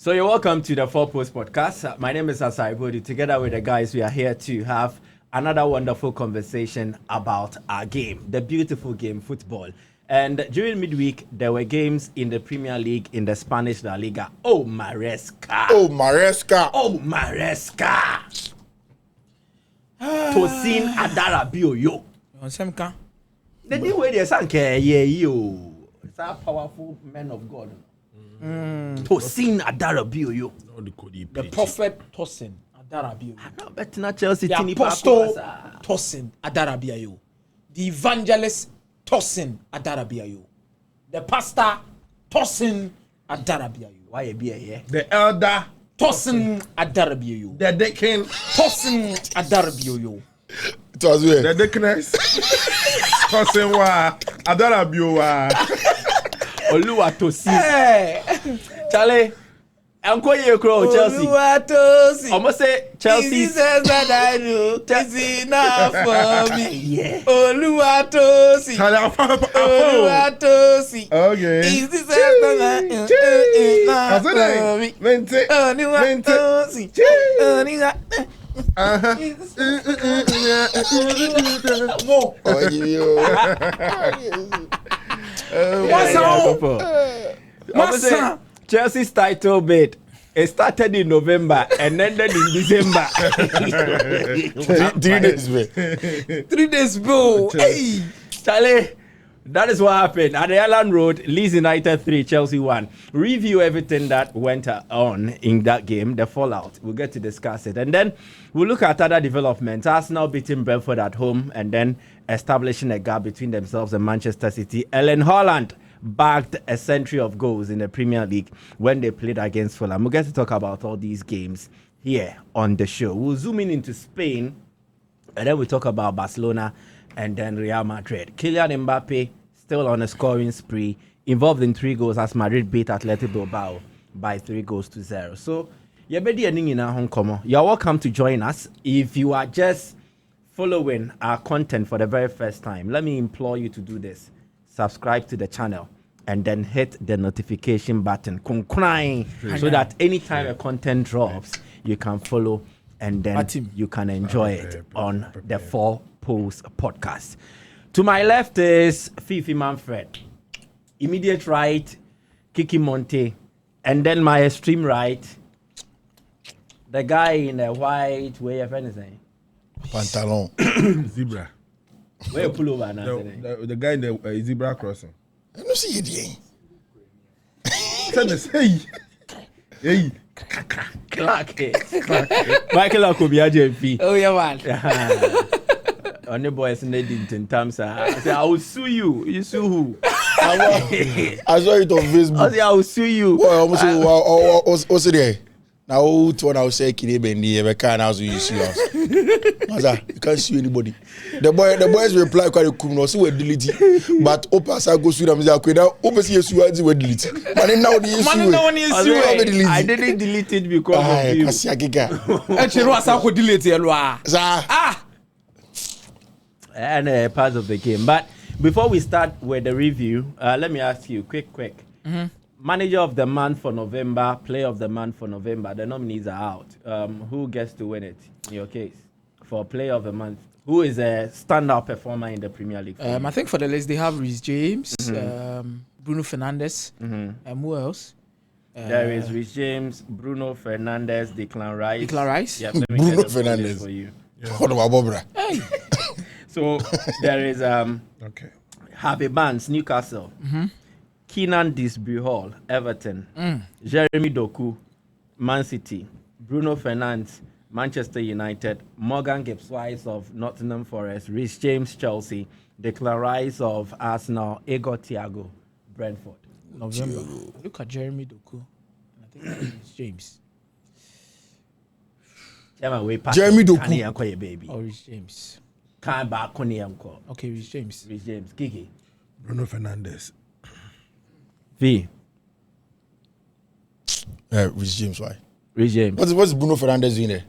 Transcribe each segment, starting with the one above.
So you're welcome to the Four Post Podcast. My name is Asare Boadu. Together with the guys, we are here to have another wonderful conversation about our game, the beautiful game, football. And during midweek, there were games in the Premier League, in the Spanish La Liga. Oh, Maresca. Tosin Adarabioyo. The new way they sang, yo. It's a powerful man of God. Tosin Adarabioyo. The prophet Tosin Adarabioyo. The apostle Tosin Adarabioyo. The evangelist Tosin Adarabioyo. The pastor Tosin Adarabioyo. Why be here? The elder Tosin Adarabioyo. The deacon Tosin Adarabioyo. It was where? The deaconess Tosin wa Adarabioyo. Oluwa Tosin. Charlie, Uncle Yekro, Chelsea. Oluwa Tosin. Almost say Chelsea. He says that I do. It's enough for me. Yeah. Oluwa Tosin. Oluwa Tosin. Okay. He says that I do. It's enough for me. Oluwa Tosin. Oluwa. Chelsea's title bid. It started in November and ended in December. 3 days, man. 3 days, bro. Hey, Charlie, that is what happened. At the Island Road, Leeds United 3, Chelsea 1. Review everything that went on in that game, the fallout. We'll get to discuss it. And then we'll look at other developments. Arsenal beating Brentford at home and then establishing a gap between themselves and Manchester City. Erling Haaland bagged a century of goals in the Premier League when they played against Fulham. We'll get to talk about all these games here on the show. We'll zoom in into Spain and then we'll talk about Barcelona and then Real Madrid. Kylian Mbappe still on a scoring spree, involved in 3 goals as Madrid beat Athletic Bilbao by 3-0. So, you're welcome to join us. If you are just following our content for the very first time, let me implore you to do this. Subscribe to the channel and then hit the notification button so that anytime a content drops, you can follow and then you can enjoy it on the Four Post Podcast. To my left is Fiifi Manfred. Immediate right, Kiki Monte. And then my extreme right, the guy in the white way of anything. Pantalon. Zebra. Where you pull over now? The guy in the zebra crossing. I don't see it again. Hey. Clark. Michael Akomeah JP. oh yeah, man. On the boys in the terms, I say I will sue you. You sue who? I saw it on Facebook. I say I will sue you. What's it there? Now, what I was saying, Kiddy can't also you sue us. You can't sue anybody. The boys reply quite cool. No, see we delete it. But Opa say go sue them. Say okay, now Opa see you sue and we delete it. But now the issue. I didn't delete it because of you. And part of the game. But before we start with the review, let me ask you quick. Mm-hmm. Manager of the month for November, player of the month for November. The nominees are out. Who gets to win it in your case? For player of the month, who is a standout performer in the Premier League? I think for the list they have Reece James, Bruno Fernandes, who else? There is Reece James, Bruno Fernandes, Declan Rice. Yep, Bruno Fernandes for you. Hey. So there is Harvey Barnes, Newcastle. Keenan Disbury, Everton. Jeremy Doku, Man City. Bruno Fernandes, Manchester United. Morgan Gibbs-White of Nottingham Forest. Reece James, Chelsea. Declan Rice of Arsenal. Igor Thiago, Brentford. November. Look at Jeremy Doku. I think it's James. Jeremy Doku. Baby. Or Reece James. Okay, Reece James. Kiki. Bruno Fernandes. V. Reece James, why? Reece James. What's Bruno Fernandes doing there?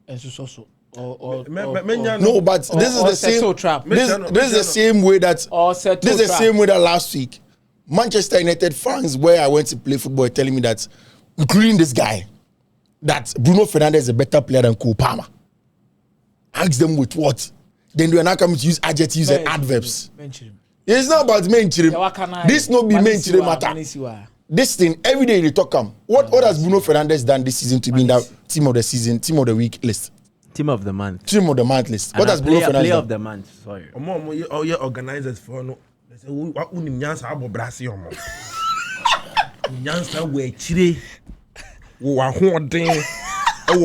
Also. No, but this is the same trap. This is the same way that same way that last week Manchester United fans where I went to play football telling me that including this guy, that Bruno Fernandes is a better player than Cole Palmer. Ask them with what? Then they are not coming to use adjectives and adverbs. It's not about menchirim. This no be menchirim matter. This thing every day they talk What has Bruno Fernandes done this season to be in that team of the season, team of the week list? Team of the month. Team of the month list. And what has Bruno Fernandes player done? of the month? Sorry. Oh yeah, organizers for no. They say what unimnyansa abo brasi omo. Nyansa we chire. Wo ahoden. I'm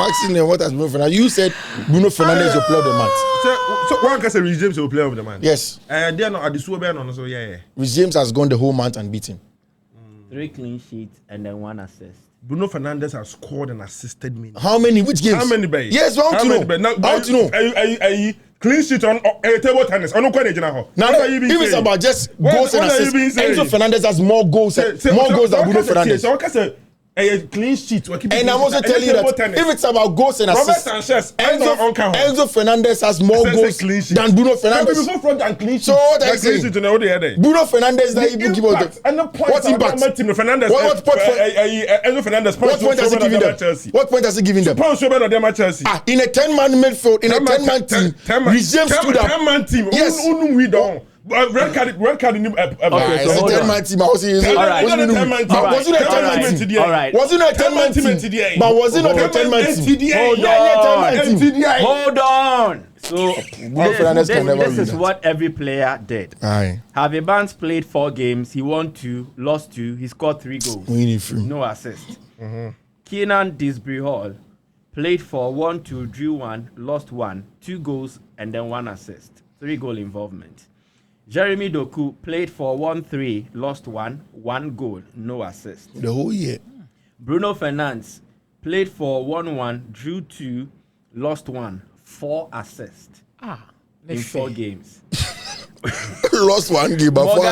asking them what has Bruno Fernandes. You said Bruno Fernandes is your player of the month. So one can say Reece James is your player of the month. Yes. They are not at the Super Bowl, so yeah. Reece James has gone the whole month and beat him. 3 clean sheets and then 1 assist. Bruno Fernandes has scored and assisted me. How many? Which games? How many, babe? Yes, I want to know. I want to know. Are you clean sheet on table tennis? I don't quite know. Now, if it's about just goals and assists, Enzo Fernandez has more goals than Bruno Fernandes. So I say a clean sheet. And I'm also telling you that if it's about goals and assists, Enzo Fernandez has more goals than Bruno Fernandes. So what I say? Bruno Fernandez that you give out. What impact? Enzo Fernandez. What point has he given them? What point has he given them? In a 10-man midfield, in a 10-man team, Reece James stood up. 10-man team. Yes. Red card in Okay, so it's a 10-man team. Was it a 10-man team? All right. Was it a 10-man team? But was it not a 10-man team? Hold on. So this is what every player did. Harvey Barnes played 4 games. He won 2, lost 2. He scored 3 goals. No assist. Keenan Disbury Hall played for 1-2, drew 1, lost 1, 2 goals, and then 1 assist. 3 goal involvement. Jeremy Doku played for 1-3, lost 1, 1 goal, no assist. The whole year. Bruno Fernandes played for 1-1, drew 2, lost 1, 4 assists in 4 games. Lost 1 game, but 4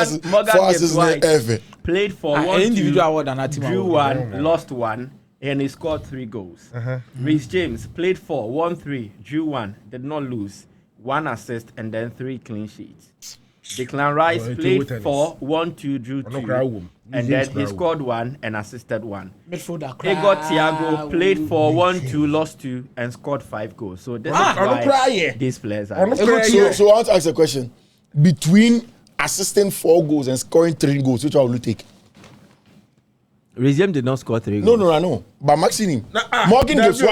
assists ever. Played for 1-2, drew 1, lost 1, and he scored 3 goals. Reece James played for 1-3, drew 1, did not lose, 1 assist, and then 3 clean sheets. Declan Rice played for 1-2, drew 2, and then he scored 1 and assisted 1. Igor Thiago played for 1-2, lost 2, and scored 5 goals. So this is why these players are. So I want to ask a question. Between assisting 4 goals and scoring 3 goals, which one will you take? Reece James did not score 3 goals. No. But Maxine, Morgan Gibbs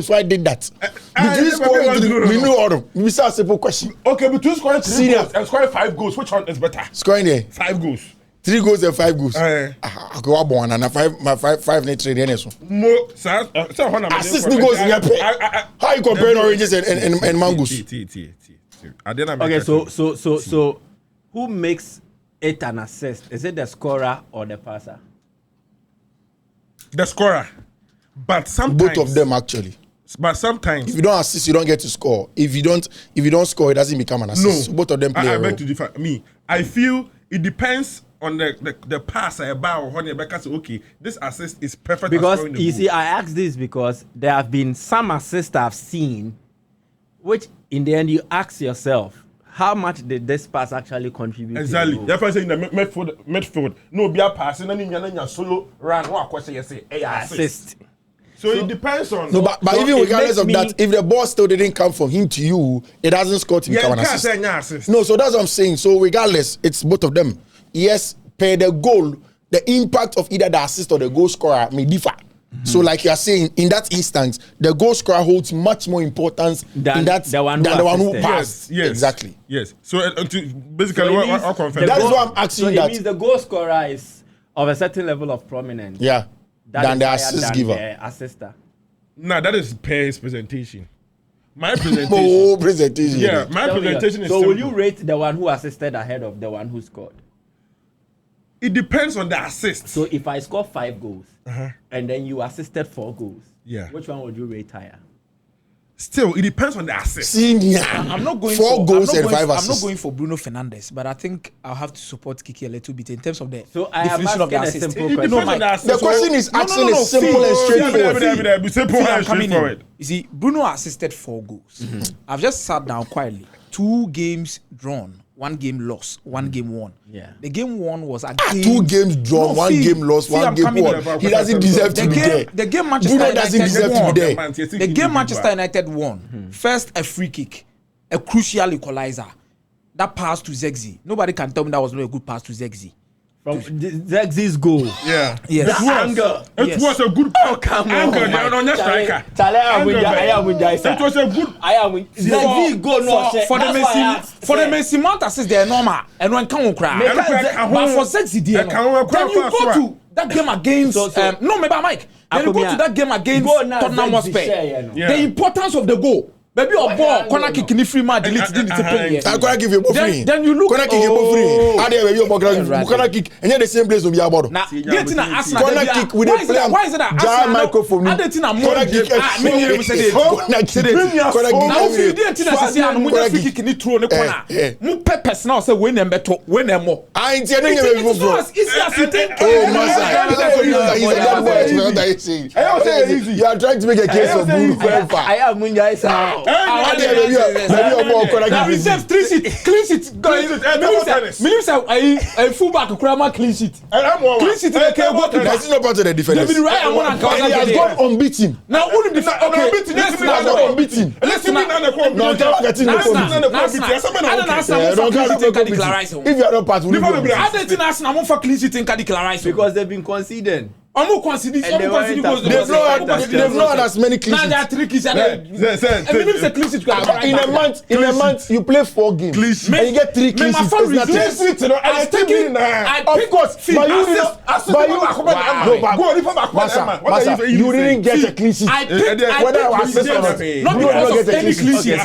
White did that. Between scoring 3, we know order. We say a simple question. Okay, between scoring 3 goals and scoring 5 goals, which one is better? Scoring 5 goals. 3 goals and 5 goals. I go up one and 5 net trade. More assist the goals in your pay. How you comparing oranges and mangoes? Okay, so who makes it an assist? Is it the scorer or the passer? The scorer, but sometimes both of them actually. But sometimes, if you don't assist, you don't get to score. If you don't score, it doesn't become an assist. No, so both of them play. I beg to differ. I feel it depends on the passer about how Rebecca say, okay, this assist is perfect. Because you see, I ask this because there have been some assists I've seen, which in the end you ask yourself, how much did this pass actually contribute? Exactly. Therefore, saying the midfield, no be a pass, and then you solo run. One question you say, assist. So it depends on. No, but even regardless of that, if the ball still didn't come from him to you, it doesn't score to become an assist. No, so that's what I'm saying. So regardless, it's both of them. Yes, per the goal, the impact of either the assist or the goal scorer may differ. So like you are saying, in that instance, the goal scorer holds much more importance than the one who passed. Yes. Exactly. Yes. So basically, I'll confirm. That is why I'm asking that. It means the goal scorer is of a certain level of prominence. Yeah. Than the assist giver. The assister. Nah, that is per his presentation. My presentation. Oh, presentation. Yeah, my presentation is so simple. Will you rate the one who assisted ahead of the one who scored? It depends on the assist. So if I score 5 goals and then you assisted 4 goals, yeah, which one would you rate higher? Still, it depends on the assist. I'm not going 4 goals and 5 assists. I'm not going for Bruno Fernandes, but I think I'll have to support Kiki a little bit in terms of the definition of the assist. The question is actually simple and straightforward. Simple and straightforward. You see, Bruno assisted 4 goals. I've just sat down quietly. 2 games drawn, 1 game lost, 1 game won. Yeah. The game won was against 2 games drawn, 1 game lost, 1 game won. He doesn't deserve to be there. The game Manchester Bruno doesn't deserve to be there. The game Manchester United won. First, a free kick, a crucial equalizer. That pass to Zexi. Nobody can tell me that was not a good pass to Zexi. From Zex's goal. Yeah. Yes. It was a good angle. They are on your striker. It was a good. Zex's goal for the Messi Mount assist, they are normal. And when can cry? But for Zexi, then you go to that game against. No, maybe Mike. Then you go to that game against Tottenham Hotspur. The importance of the goal. Maybe your ball corner kick in the free man delete didn't disappear. I corner kick you free. Then you look corner kick you free. And then you corner kick and you the same place will be about. Now get in Arsenal. Corner kick with the player. Why is it that Arsenal microphone? Corner kick. Corner kick. Now if you didn't say and mu free kick ni throw ne corner. Mu purpose now say win them better, win them more. I ain't telling you before, bro. It's easy as you think. Oh master, you are trying to make a case of Bruno forever. I am Munjaisa. Now we save clean sheet. Millions a fullback Kurama clean sheet. Clean sheet they can go to. That's not part of the defenders. David Ryan and he has gone unbeaten. Now who the okay? Let's not unbeaten. Let's not if you are not part, clean sheet in declare because they've been conceding. They've not had as many clean sheets. In a month, you play 4 games and you get 3 clean sheets. You didn't get a clean sheet. Whether I was assist or not, not because of any clean sheet.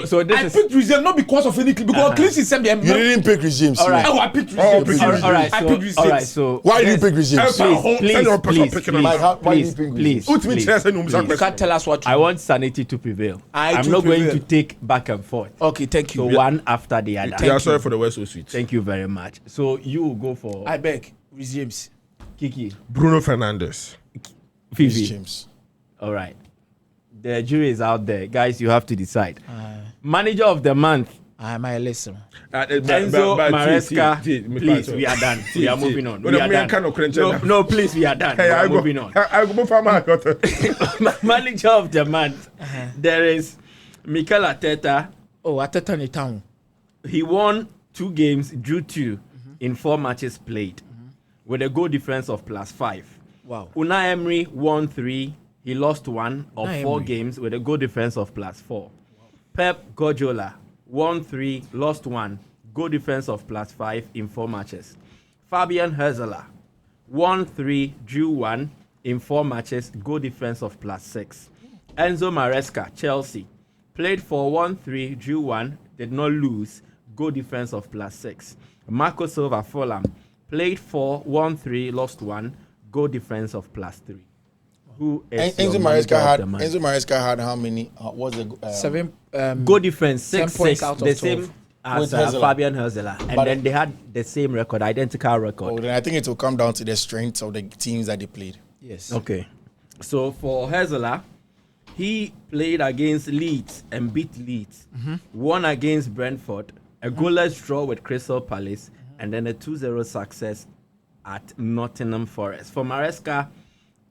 So this I picked Rizal not because of any clean, because clean sheet sent them. You didn't pick regimes. All right. I picked Rizal. All right. So why did you pick regimes? Please. You can't tell us what. I want sanity to prevail. I'm not going to take back and forth. Okay, thank you. So one after the other. Yeah, sorry for the West so sweet. Thank you very much. So you will go for. I beg. Regimes. Kiki. Bruno Fernandes. Fiifi. James. All right. The jury is out there. Guys, you have to decide. Manager of the month. My listen. Enzo Maresca. Please, we are done. We are moving on. We are done. No, please, we are done. We are moving on. Manager of the month. There is Mikel Arteta. Oh, Arteta in town. He won 2 games, drew 2 in 4 matches played, with a goal difference of +5. Wow. Unai Emery won 3. He lost 1 of 4 games with a goal difference of +4. Wow. Pep Guardiola won 3, lost 1, goal difference of +5 in 4 matches. Fabian Hürzeler won 3, drew 1 in 4 matches, goal difference of +6. Enzo Maresca, Chelsea, played for 1-3, drew 1, did not lose, goal difference of +6. Marco Silva, Fulham, played for 1-3, lost 1, goal difference of +3. Who is Enzo Maresca had how many? What's the 7 goal difference 6 out of the 12. same as Hürzeler. Fabian Hürzeler, and then they had the same record, identical record. Oh, then I think it will come down to the strength of the teams that they played. Yes. Okay, so for Hürzeler, he played against Leeds and beat Leeds, won against Brentford, a goalless draw with Crystal Palace, and then a 2-0 success at Nottingham Forest. For Maresca,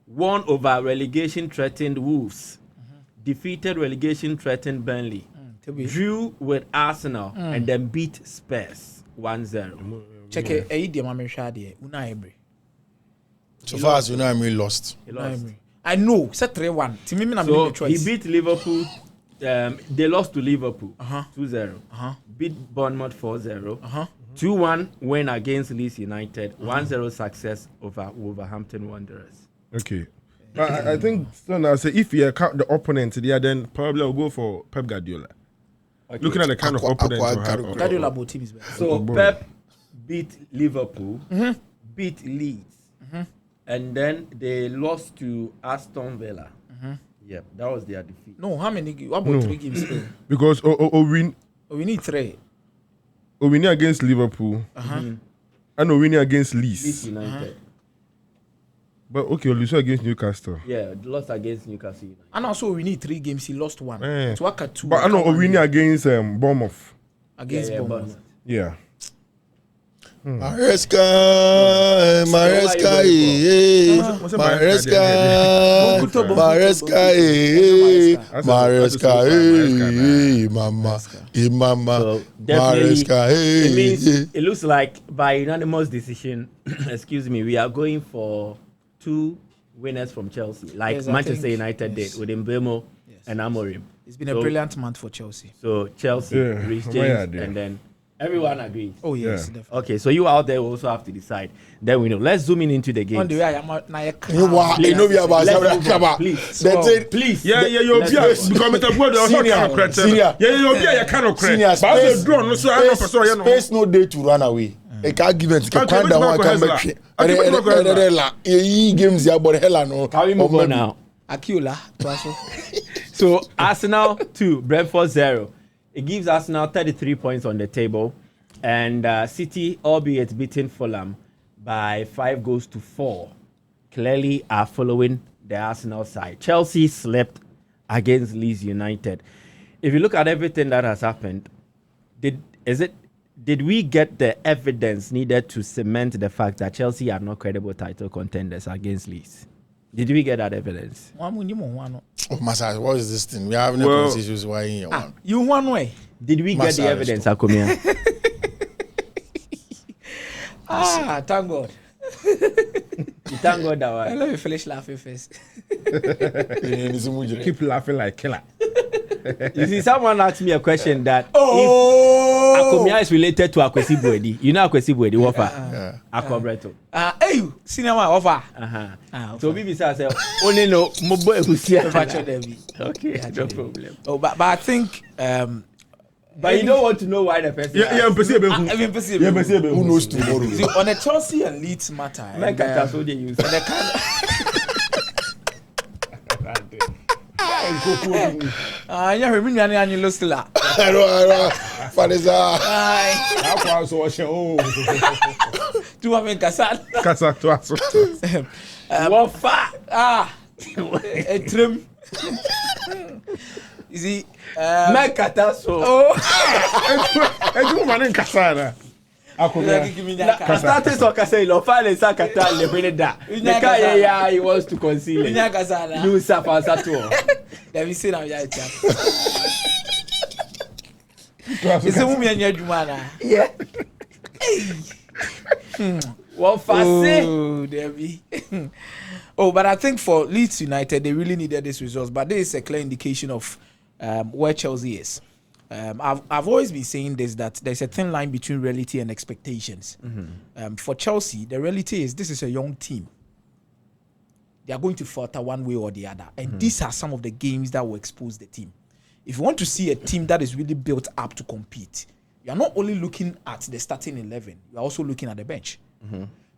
won over relegation-threatened Wolves, defeated relegation-threatened Burnley, drew with Arsenal, and then beat Spurs 1-0. Check it. Unai Emery. So far as Unai Emery lost. He lost. I know. Set 3-1. So he beat Liverpool. They lost to Liverpool 2-0. Beat Bournemouth 4-0. 2-1 win against Leeds United. 1-0 success over Wolverhampton Wanderers. Okay. But I think so now, say if you count the opponent there, then probably I'll go for Pep Guardiola. Okay. Looking at the kind of opponent you have. Guardiola both teams better. So Pep beat Liverpool, beat Leeds, and then they lost to Aston Villa. Yep, that was their defeat. No, how many? What about 3 games? Because We need 3. we need against Liverpool, and we need against Leeds. United. But okay, we lose against Newcastle. Yeah, lost against Newcastle United. And also we need 3 games. He lost 1. So I got 2. But I know we need against Bournemouth. Against Bournemouth. Yeah. Maresca, mama. So definitely, it looks like by unanimous decision, excuse me, we are going for 2 winners from Chelsea, like yes, Manchester United did with Mbeumo and Amorim. It's been a brilliant month for Chelsea. So Chelsea, Reece James, and then everyone agrees. Oh yes, definitely. Okay, so you out there also have to decide. Then we know. Let's zoom into the game. On the way, I'm please. Yeah, you'll be become a board or senior. Yeah, you'll be a kind of credit. Space no day to run away. A argument can find the one come back. Games about hella no. Can we move on now? Akiola. So Arsenal 2, Brentford 0. It gives Arsenal 33 points on the table, and City, albeit beating Fulham by 5-4, clearly are following the Arsenal side. Chelsea slept against Leeds United. If you look at everything that has happened, did we get the evidence needed to cement the fact that Chelsea are not credible title contenders against Leeds? Did we get that evidence? Oh, Masa, what is this thing? We are having a conversation. Why in your one? You one way. Did we get the evidence, Akomeah? Thank God. Thank God that one. Let me finish laughing first. Keep laughing like killer. You see, someone asked me a question that if Akomeah is related to Akwesi Boadi, you know Akwesi Boadi, Wafa? Akobreto. Hey, cinema offer. So Bibi says, only no mobile Husia. Okay, no problem. Oh, but I think but you don't want to know why the person. Who knows tomorrow? See, on a Chelsea and Leeds matter. Like that's what they use. Yeah, remember any lost la. Fadeza. Tu vas me casar. Casa toi. Wafa. A trim. You see, Mekataso. Woman in Casara. Started so Casay, lo file Sakata, le Beneda. The he wants to conceal it. You suffer Sato. Let me see now. It's a woman in your Jumana. Yeah. What fast? Oh, Debbie. Oh, but I think for Leeds United, they really needed this result. But this is a clear indication of where Chelsea is. I've always been saying this, that there's a thin line between reality and expectations. For Chelsea, the reality is this is a young team. They are going to falter one way or the other. And these are some of the games that will expose the team. If you want to see a team that is really built up to compete, you are not only looking at the starting 11, you are also looking at the bench.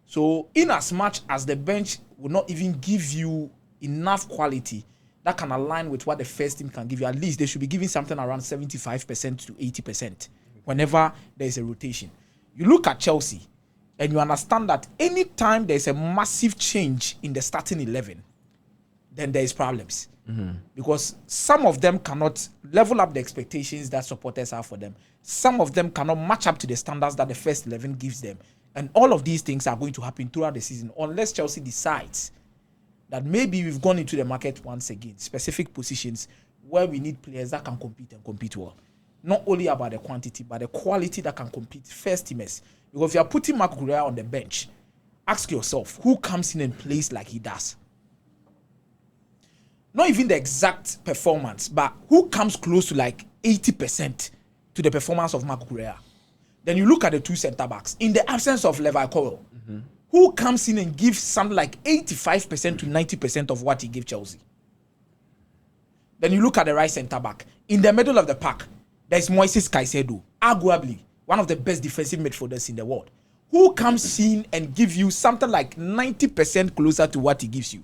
So in as much as the bench will not even give you enough quality that can align with what the first team can give you, at least they should be giving something around 75% to 80% whenever there is a rotation. You look at Chelsea and you understand that anytime there is a massive change in the starting 11, then there is problems. Because some of them cannot level up the expectations that supporters have for them. Some of them cannot match up to the standards that the first 11 gives them. And all of these things are going to happen throughout the season unless Chelsea decides that maybe we've gone into the market once again, specific positions where we need players that can compete and compete well. Not only about the quantity, but the quality that can compete first teamers. Because if you are putting Marco Correa on the bench, ask yourself, who comes in and plays like he does? Not even the exact performance, but who comes close to like 80% to the performance of Marco Correa? Then you look at the two centre-backs. In the absence of Levi Colwill, who comes in and gives something like 85% to 90% of what he gave Chelsea? Then you look at the right centre-back. In the middle of the pack, there's Moises Caicedo, arguably one of the best defensive midfielders in the world. Who comes in and gives you something like 90% closer to what he gives you?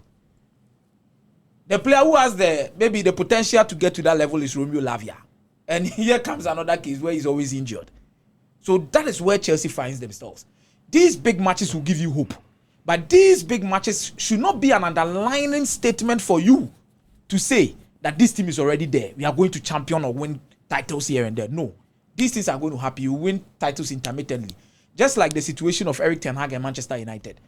The player who has maybe the potential to get to that level is Romeo Lavia. And here comes another case where he's always injured. So that is where Chelsea finds themselves. These big matches will give you hope. But these big matches should not be an underlining statement for you to say that this team is already there. We are going to champion or win titles here and there. No. These things are going to happen. You win titles intermittently. Just like the situation of Eric Ten Hag and Manchester United.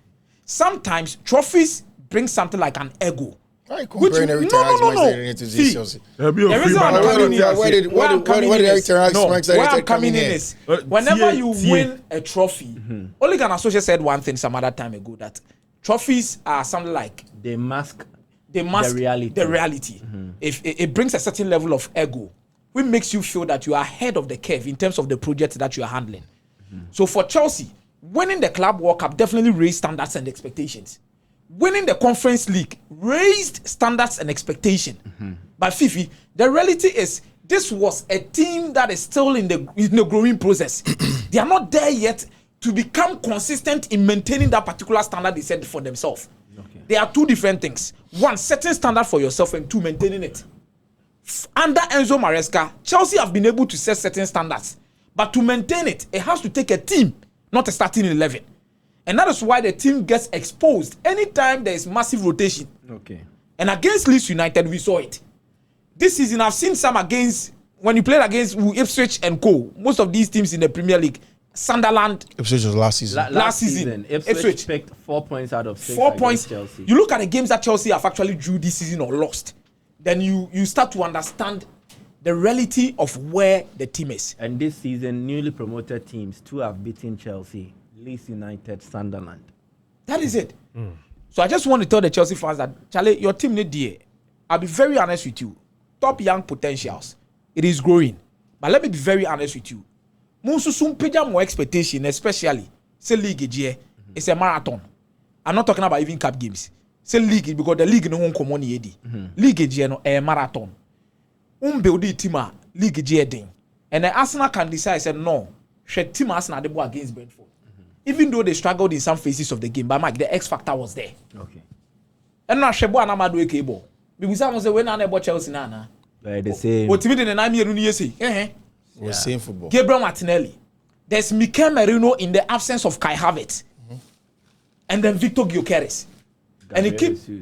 Sometimes trophies bring something like an ego. I comparing Eric Ten Hag's Manchester United to this Chelsea. The reason I'm coming in where did Eric Ten Hag's Manchester United come in is whenever you win a trophy, Ole Gunnar Solskjaer said one thing some other time ago, that trophies are something like they mask the reality. If it brings a certain level of ego, which makes you feel that you are ahead of the curve in terms of the project that you are handling. So for Chelsea, winning the Club World Cup definitely raised standards and expectations. Winning the Conference League raised standards and expectation. But Fiifi, the reality is this was a team that is still in the growing process. They are not there yet to become consistent in maintaining that particular standard they set for themselves. Okay. There are two different things. One, setting standard for yourself, and two, maintaining it. Under Enzo Maresca, Chelsea have been able to set certain standards. But to maintain it, it has to take a team, not a starting 11. And that is why the team gets exposed anytime there is massive rotation. Okay. And against Leeds United, we saw it. This season, I've seen some against, when you played against Ipswich and Co., most of these teams in the Premier League, Sunderland. Ipswich was last season. Last season. Ipswich picked 4 points out of 6 4 points. Chelsea. You look at the games that Chelsea have actually drew this season or lost. Then you start to understand the reality of where the team is. And this season, newly promoted teams, 2 have beaten Chelsea. Leeds United, Sunderland. That is it. So I just want to tell the Chelsea fans that, Charlie, your team need there. I'll be very honest with you. Top young potentials. It is growing. But let me be very honest with you. More expectation, especially say league here. It's a marathon. I'm not talking about even cup games. Say league because the league no one come money edi. League here no a marathon. Build the team league here thing. And the Arsenal can decide say no. Should team Arsenal they go against Brentford. Even though they struggled in some phases of the game, but Mike, the X factor was there. Okay. And now Shebo and Amadu Ekebo. Because someone say when I bought Chelsea nana. They're the same. What team did the 9 years say? We're same football. Gabriel Martinelli. There's Mikel Merino in the absence of Kai Havertz. And then Victor Gyökeres. And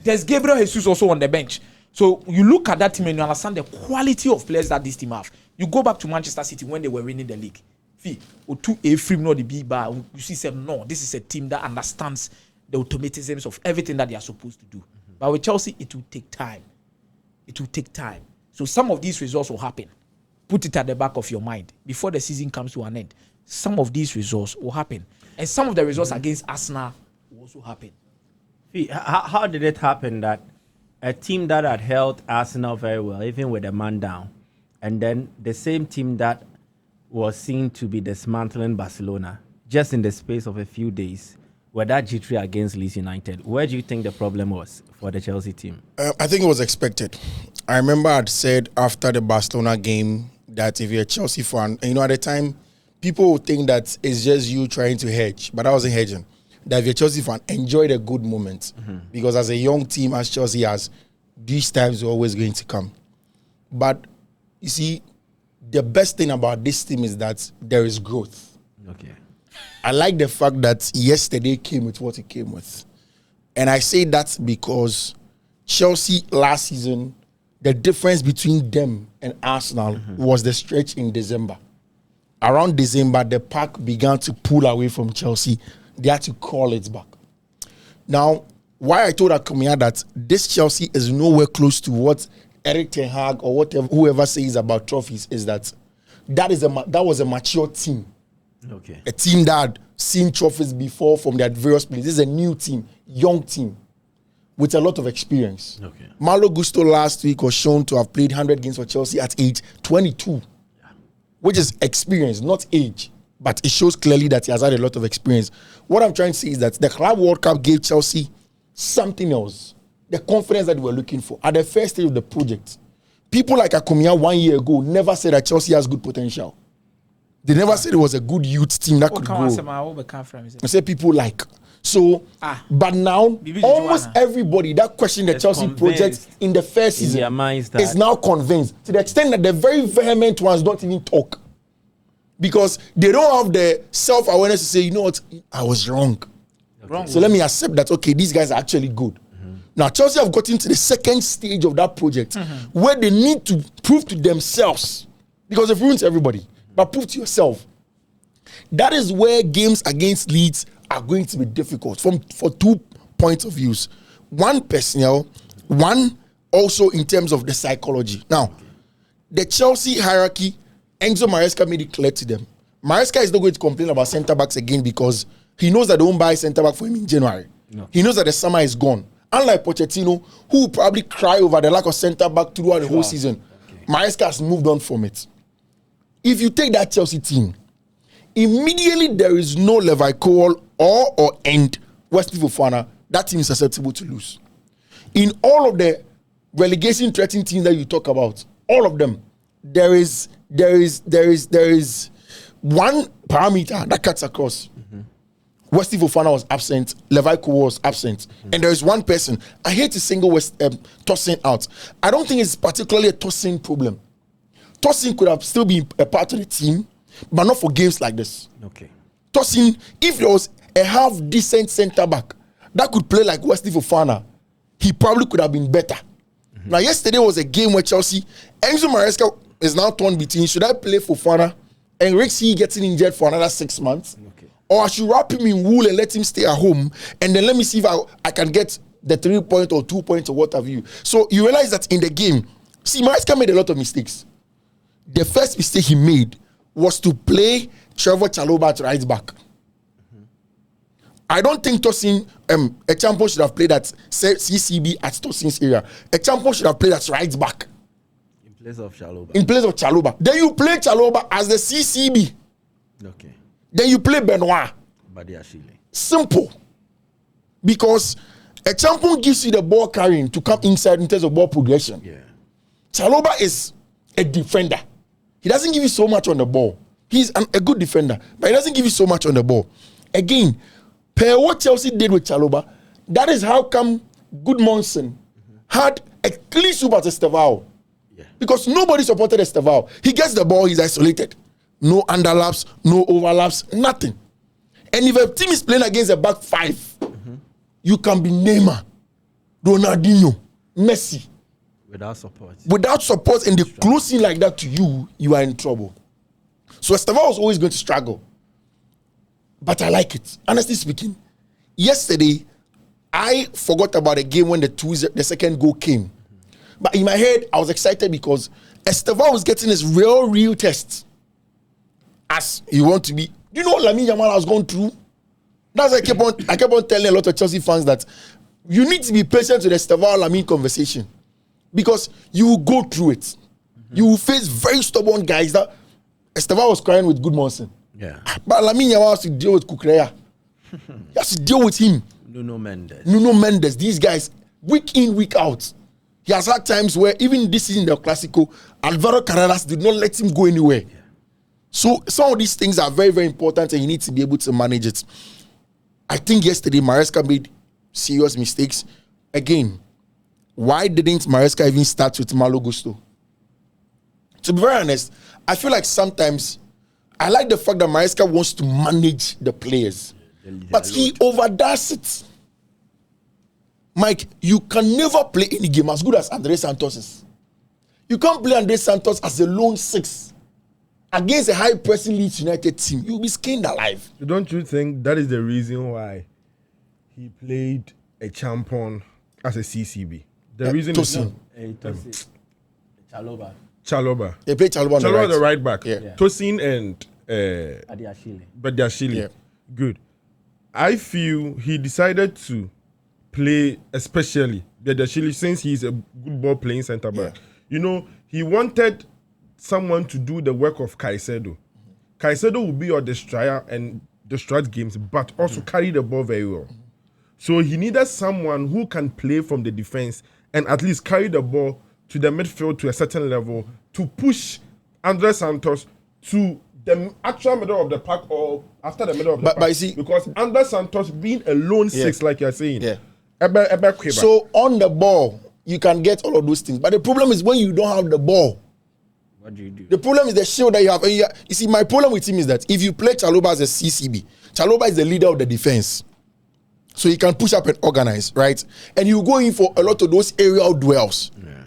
there's Gabriel Jesus also on the bench. So you look at that team and you understand the quality of players that this team have. You go back to Manchester City when they were winning the league. Or two A frame not the big bar. You see, say no, this is a team that understands the automatisms of everything that they are supposed to do. But with Chelsea, it will take time. It will take time. So some of these results will happen. Put it at the back of your mind before the season comes to an end. Some of these results will happen, and some of the results against Arsenal will also happen. How did it happen that a team that had held Arsenal very well, even with a man down, and then the same team that was seen to be dismantling Barcelona just in the space of a few days were that G3 against Leeds United? Where do you think the problem was for the Chelsea team? I think it was expected. I remember I'd said after the Barcelona game that if you're a Chelsea fan, and at the time, people would think that it's just you trying to hedge, but I wasn't hedging. That if you're a Chelsea fan, enjoy the good moments. Because as a young team, as Chelsea has, these times are always going to come. But, you see, the best thing about this team is that there is growth. Okay. I like the fact that yesterday came with what it came with. And I say that because Chelsea last season, the difference between them and Arsenal was the stretch in December. Around December, the pack began to pull away from Chelsea. They had to call it back. Now, why I told Akomeah that this Chelsea is nowhere close to what Eric Ten Hag or whatever whoever says about trophies is that was a mature team. Okay. A team that had seen trophies before from their various places. This is a new team, young team, with a lot of experience. Okay. Malo Gusto last week was shown to have played 100 games for Chelsea at age 22, which is experience, not age. But it shows clearly that he has had a lot of experience. What I'm trying to say is that the Club World Cup gave Chelsea something else. The confidence that we were looking for at the first stage of the project. People like Akomeah 1 year ago never said that Chelsea has good potential. They never said it was a good youth team that could grow. I said people like. So, but now, almost everybody that questioned the Chelsea project in the first season is now convinced. To the extent that the very vehement ones don't even talk. Because they don't have the self-awareness to say, you know what, I was wrong. So let me accept that, okay, these guys are actually good. Now, Chelsea have gotten to the second stage of that project where they need to prove to themselves, because they've ruined everybody. but prove to yourself. That is where games against Leeds are going to be difficult for 2 points of views. One, personnel, one also in terms of the psychology. Now, the Chelsea hierarchy, Enzo Maresca made it clear to them. Maresca is not going to complain about centre-backs again because he knows that they won't buy centre-back for him in January. No. He knows that the summer is gone. Unlike Pochettino, who will probably cry over the lack of centre-back throughout the whole season, Maresca has moved on from it. If you take that Chelsea team, immediately there is no Levi Cole or end Wesley Fofana, that team is susceptible to lose. In all of the relegation threatening teams that you talk about, all of them, there is one parameter that cuts across. Wesley Fofana was absent, Levi Cole was absent, and there is one person. I hate to single Tosin out. I don't think it's particularly a Tosin problem. Tosin could have still been a part of the team, but not for games like this. Okay. Tosin, if there was a half decent centre back that could play like Wesley Fofana, he probably could have been better. Now, yesterday was a game where Chelsea, Enzo Maresca is now torn between should I play Fofana and Rixie getting injured for another 6 months, or I should wrap him in wool and let him stay at home, and then let me see if I can get the 3 point or 2 points or what have you. So you realize that in the game, Maresca made a lot of mistakes. The first mistake he made was to play Trevor Chalobah at right back. I don't think Tosin, a champion should have played at CCB at Tosin's area. A champion should have played at right back. In place of Chalobah. Then you play Chalobah as the CCB. Okay. Then you play Benoit. Simple. Because a champion gives you the ball carrying to come inside in terms of ball progression. Yeah. Chalobah is a defender. He doesn't give you so much on the ball. He's a good defender, but he doesn't give you so much on the ball. Again, per what Chelsea did with Chalobah, that is how come Goodmanson had a clean sweep at Estevao. Yeah. Because nobody supported Estevao. He gets the ball, he's isolated. No underlaps, no overlaps, nothing. And if a team is playing against a back five, you can be Neymar, Ronaldinho, Messi. Without support. Without support and the closing like that to you, you are in trouble. So Estevao was always going to struggle. But I like it. Honestly speaking, yesterday, I forgot about the game when the second goal came. But in my head, I was excited because Estevao was getting his real test. As you want to be. Do you know what Lamine Yamal has gone through? That's why I kept on telling a lot of Chelsea fans that you need to be patient with the Estevao-Lamine conversation. Because you will go through it. You will face very stubborn guys that Estevao was crying with Goodmanson. Yeah. But Lamine Yamal has to deal with Kukureya. He has to deal with him. Nuno Mendes. These guys, week in, week out. He has had times where even this season, the Clasico, Alvaro Carreras did not let him go anywhere. Yeah. So some of these things are very, very important and you need to be able to manage it. I think yesterday Maresca made serious mistakes. Again, why didn't Maresca even start with Malo Gusto? To be very honest, I feel like sometimes I like the fact that Maresca wants to manage the players. But he overdoes it. Mike, you can never play any game as good as André Santos is. You can't play André Santos as a lone six against a high-pressing Leeds United team. You'll be skinned alive. Don't you think that is the reason why he played a champion as a CCB? The reason Tosin. Chalobah. They played Chalobah on the right back. Yeah. Tosin and Badiashile. Yeah. Good. I feel he decided to play especially Badiashile since he's a good ball playing centre back. Yeah. You know, he wanted someone to do the work of Caicedo. Caicedo will be your destroyer and destroy games, but also carry the ball very well. So he needed someone who can play from the defense and at least carry the ball to the midfield to a certain level to push André Santos to the actual middle of the park or after the middle of the park. But see, because André Santos being a lone six, like you're saying, so on the ball, you can get all of those things. But the problem is when you don't have the ball, what do you do? The problem is the shield that you have. You see, my problem with him is that if you play Chalobah as a CCB, Chalobah is the leader of the defense. So he can push up and organize, right? And you go in for a lot of those aerial duels. Yeah.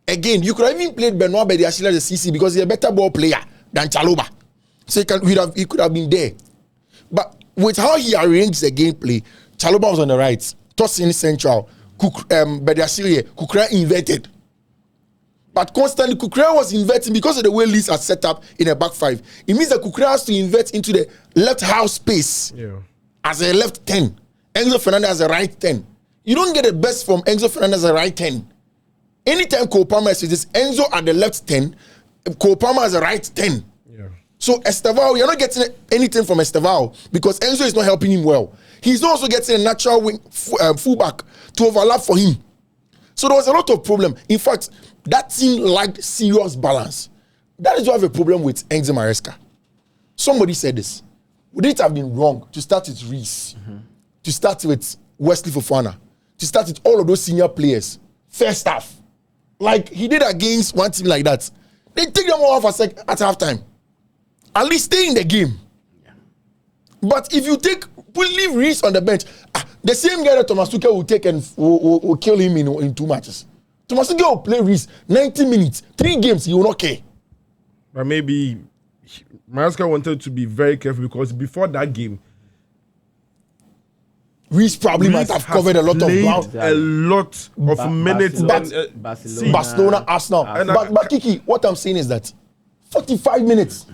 Again, you could have even played Benoit Badiashile as a CC because he's a better ball player than Chalobah. So he could have been there. But with how he arranged the gameplay, Chalobah was on the right, Tosin central, Bediashile, Kukura inverted. But constantly, Kukura was inverting because of the way Leeds are set up in a back five. It means that Kukura has to invert into the left half space as a left 10. Enzo Fernandez as a right 10. You don't get the best from Enzo Fernandez as a right 10. Anytime Cole Palmer is Enzo at the left 10, Cole Palmer as a right 10. Yeah. So Estevao, you're not getting anything from Estevao because Enzo is not helping him well. He's also getting a natural wing, fullback to overlap for him. So there was a lot of problem. In fact, that team lacked serious balance. That is why I have a problem with Enzo Maresca. Somebody said this. Would it have been wrong to start with Reece, to start with Wesley Fofana, to start with all of those senior players, first half, like he did against one team like that? They take them all off at halftime. At least stay in the game. Yeah. But if you leave Reece on the bench, the same guy that Thomas Tuchel will take and will kill him in 2 matches. Thomas Tuchel will play Reece 90 minutes, 3 games, he will not care. But maybe Maresca wanted to be very careful because before that game, Reece probably might have covered a lot of ground. A lot of minutes. Barcelona, Arsenal. But Kiki, what I'm saying is that 45 minutes.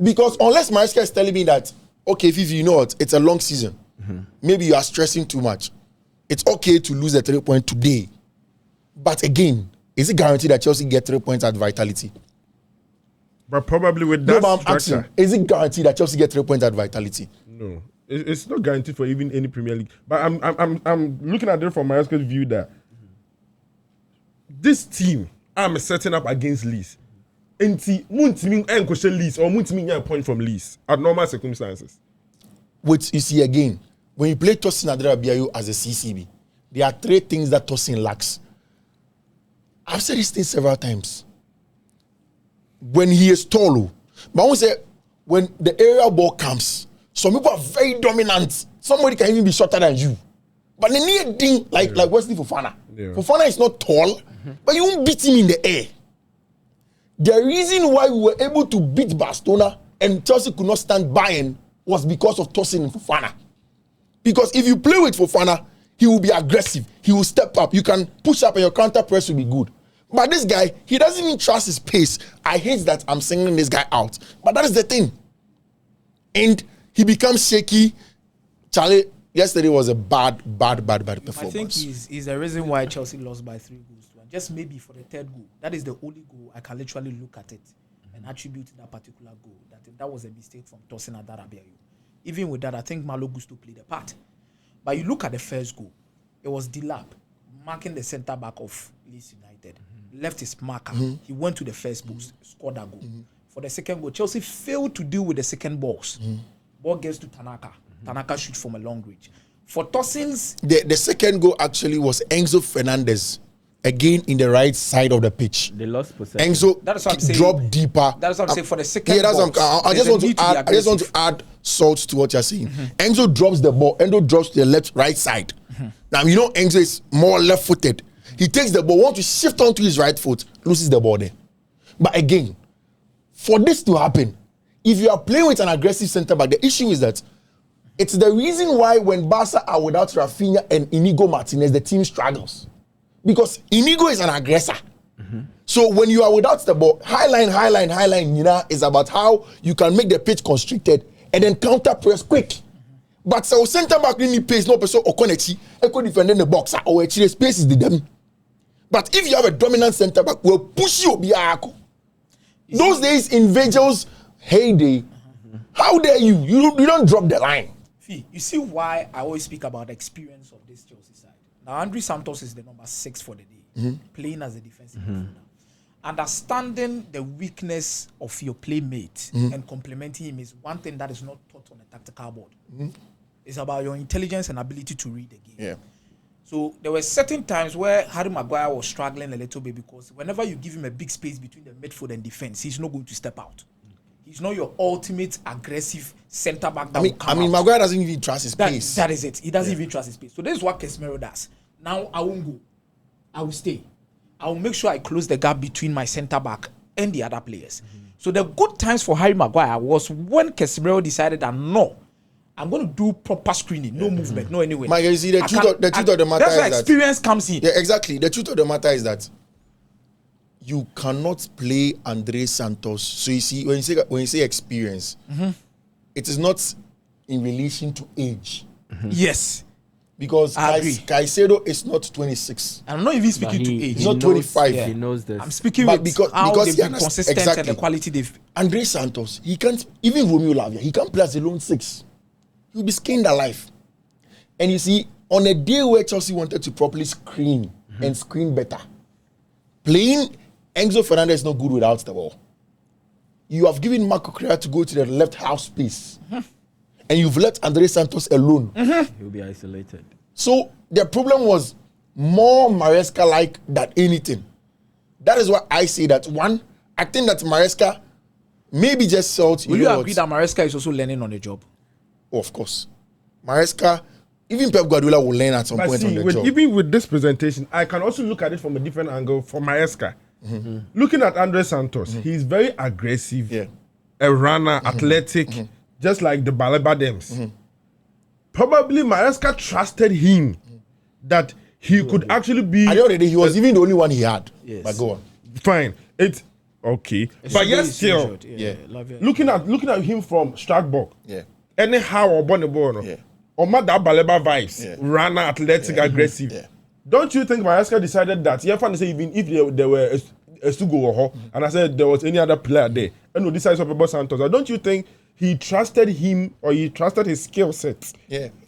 Because unless Maresca is telling me that, okay, Fiifi, you know what, it's a long season. Maybe you are stressing too much. It's okay to lose a 3 point today. But again, is it guaranteed that Chelsea get 3 points at Vitality? But probably with that structure. Is it guaranteed that Chelsea get 3 points at Vitality? No. It's not guaranteed for even any Premier League. But I'm looking at it from Maresca's view that this team I'm setting up against Leeds. Leeds or a point from Leeds at normal circumstances. Which you see again, when you play Tosin Adrabiayu as a CCB, there are 3 things that Tosin lacks. I've said this thing several times. When he is tall, but I want to say when the aerial ball comes, some people are very dominant. Somebody can even be shorter than you. But the near thing, like Wesley Fofana. Yeah. Fofana is not tall, but you won't beat him in the air. The reason why we were able to beat Barcelona and Chelsea could not stand Bayern was because of Tosin and Fofana. Because if you play with Fofana, he will be aggressive. He will step up. You can push up and your counter press will be good. But this guy, he doesn't even trust his pace. I hate that I'm singling this guy out. But that is the thing. And he becomes shaky. Charlie, yesterday was a bad performance. I think he's the reason why Chelsea lost by 3 goals to 1. Just maybe for the 3rd goal. That is the only goal I can literally look at it and attribute that particular goal. That was a mistake from Tosin Adrabiayu. Even with that, I think Malo Gusto played a part. But you look at the first goal, it was Dilap marking the centre back of Leeds United. Left his marker. He went to the first post, scored that goal. For the second goal, Chelsea failed to deal with the second balls. Ball gets to Tanaka. Tanaka shoots from a long range. For Tosin's... The second goal actually was Enzo Fernandez, again in the right side of the pitch. They lost possession. Enzo dropped deeper. That's what I'm saying. For the second I just want to add salt to what you're saying. Enzo drops the ball. Enzo drops to the right side. Now, you know Enzo is more left-footed. He takes the ball, wants to shift onto his right foot, loses the ball there. But again, for this to happen, if you are playing with an aggressive centre back, the issue is that it's the reason why when Barca are without Rafinha and Inigo Martinez, the team struggles. Because Inigo is an aggressor. So when you are without the ball, high line, is about how you can make the pitch constricted and then counter press quick. But so centre back really pace no person Okonechi, echo defending the box or actually space is the them. But if you have a dominant centre back, will push you biako. Those days in Virgil's heyday, how dare you? You don't drop the line. You see why I always speak about the experience of this Chelsea side. Now, Andre Santos is the number 6 for the day, playing as a defensive midfielder. Understanding the weakness of your playmate and complementing him is one thing that is not taught on a tactical board. It's about your intelligence and ability to read the game. Yeah. So there were certain times where Harry Maguire was struggling a little bit because whenever you give him a big space between the midfield and defense, he's not going to step out. He's not your ultimate aggressive centre back. I mean, Maguire doesn't even trust his pace. That is it. He doesn't even trust his pace. So this is what Casemiro does. Now I won't go. I will stay. I will make sure I close the gap between my centre back and the other players. So the good times for Harry Maguire was when Casemiro decided that no, I'm going to do proper screening, no movement, no anywhere. Mike, you see, the truth of the matter that's is where experience comes in. Yeah, exactly. The truth of the matter is that you cannot play Andre Santos. So you see, when you say experience, it is not in relation to age. Yes. Because Caicedo is not 26. I'm not even speaking to age. He's not 25. He knows this. I'm speaking But with because they've he been consistent and the quality they've... Andre Santos, he can't, even Romeo Lavia, he can't play as a lone 6. He'll be skinned alive. And you see, on a day where Chelsea wanted to properly screen and screen better, playing Enzo Fernandez is not good without the ball. You have given Marco Correa to go to the left half space. And you've left Andre Santos alone. He'll be isolated. So the problem was more Maresca-like than anything. That is why I say that, one, I think that Maresca maybe just felt... Will you agree that Maresca is also learning on the job? Oh, of course. Maresca, even Pep Guardiola will learn at some point on the job. Even with this presentation, I can also look at it from a different angle for Maresca. Looking at Andre Santos, he's very aggressive, a runner, athletic, just like the Baleba Dems. Probably Maresca trusted him that he could actually be... At the end of the day, he was even the only one he had. Yes. But go on. Fine. It's okay. But yet still, looking at him from Strasbourg, anyhow or Bonnebon, or that Baleba vibes, runner, athletic, aggressive. Don't you think Maresca decided that? Even if there were a Stugo and I said there was any other player there, and no, this is about Santos. Don't you think he trusted him or he trusted his skill sets?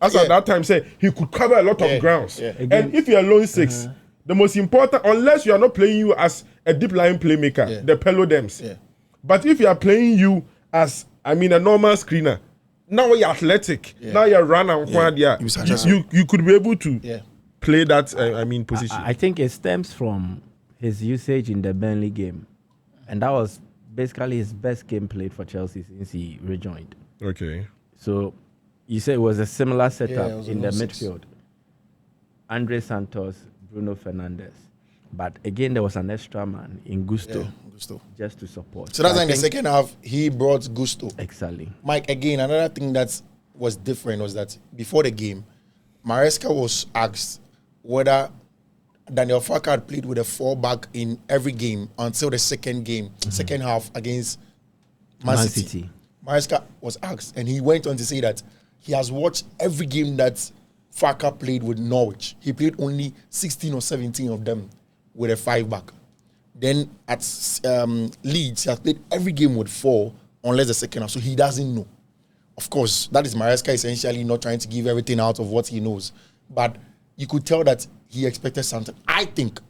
As at that time said he could cover a lot of grounds. And if you're lone 6, the most important, unless you are not playing you as a deep line playmaker, the Pelo Dems. But if you are playing you as a normal screener, now you're athletic, now you're runner, you could be able to play that position. I think it stems from his usage in the Burnley game, and that was basically his best game played for Chelsea since he rejoined. Okay. So you say it was a similar setup in the midfield. Andre Santos, Bruno Fernandes. But again, there was an extra man in Gusto. Just to support. So that's why in the second half, he brought Gusto. Exactly. Mike, again, another thing that was different was that before the game, Maresca was asked whether Daniel Farke had played with a 4-back in every game until the second half against Man City. Maresca was asked, and he went on to say that he has watched every game that Farke played with Norwich. He played only 16 or 17 of them with a 5-back. Then at Leeds, he has played every game with 4 unless the second half, so he doesn't know. Of course, that is Maresca essentially not trying to give everything out of what he knows. But you could tell that he expected something. I think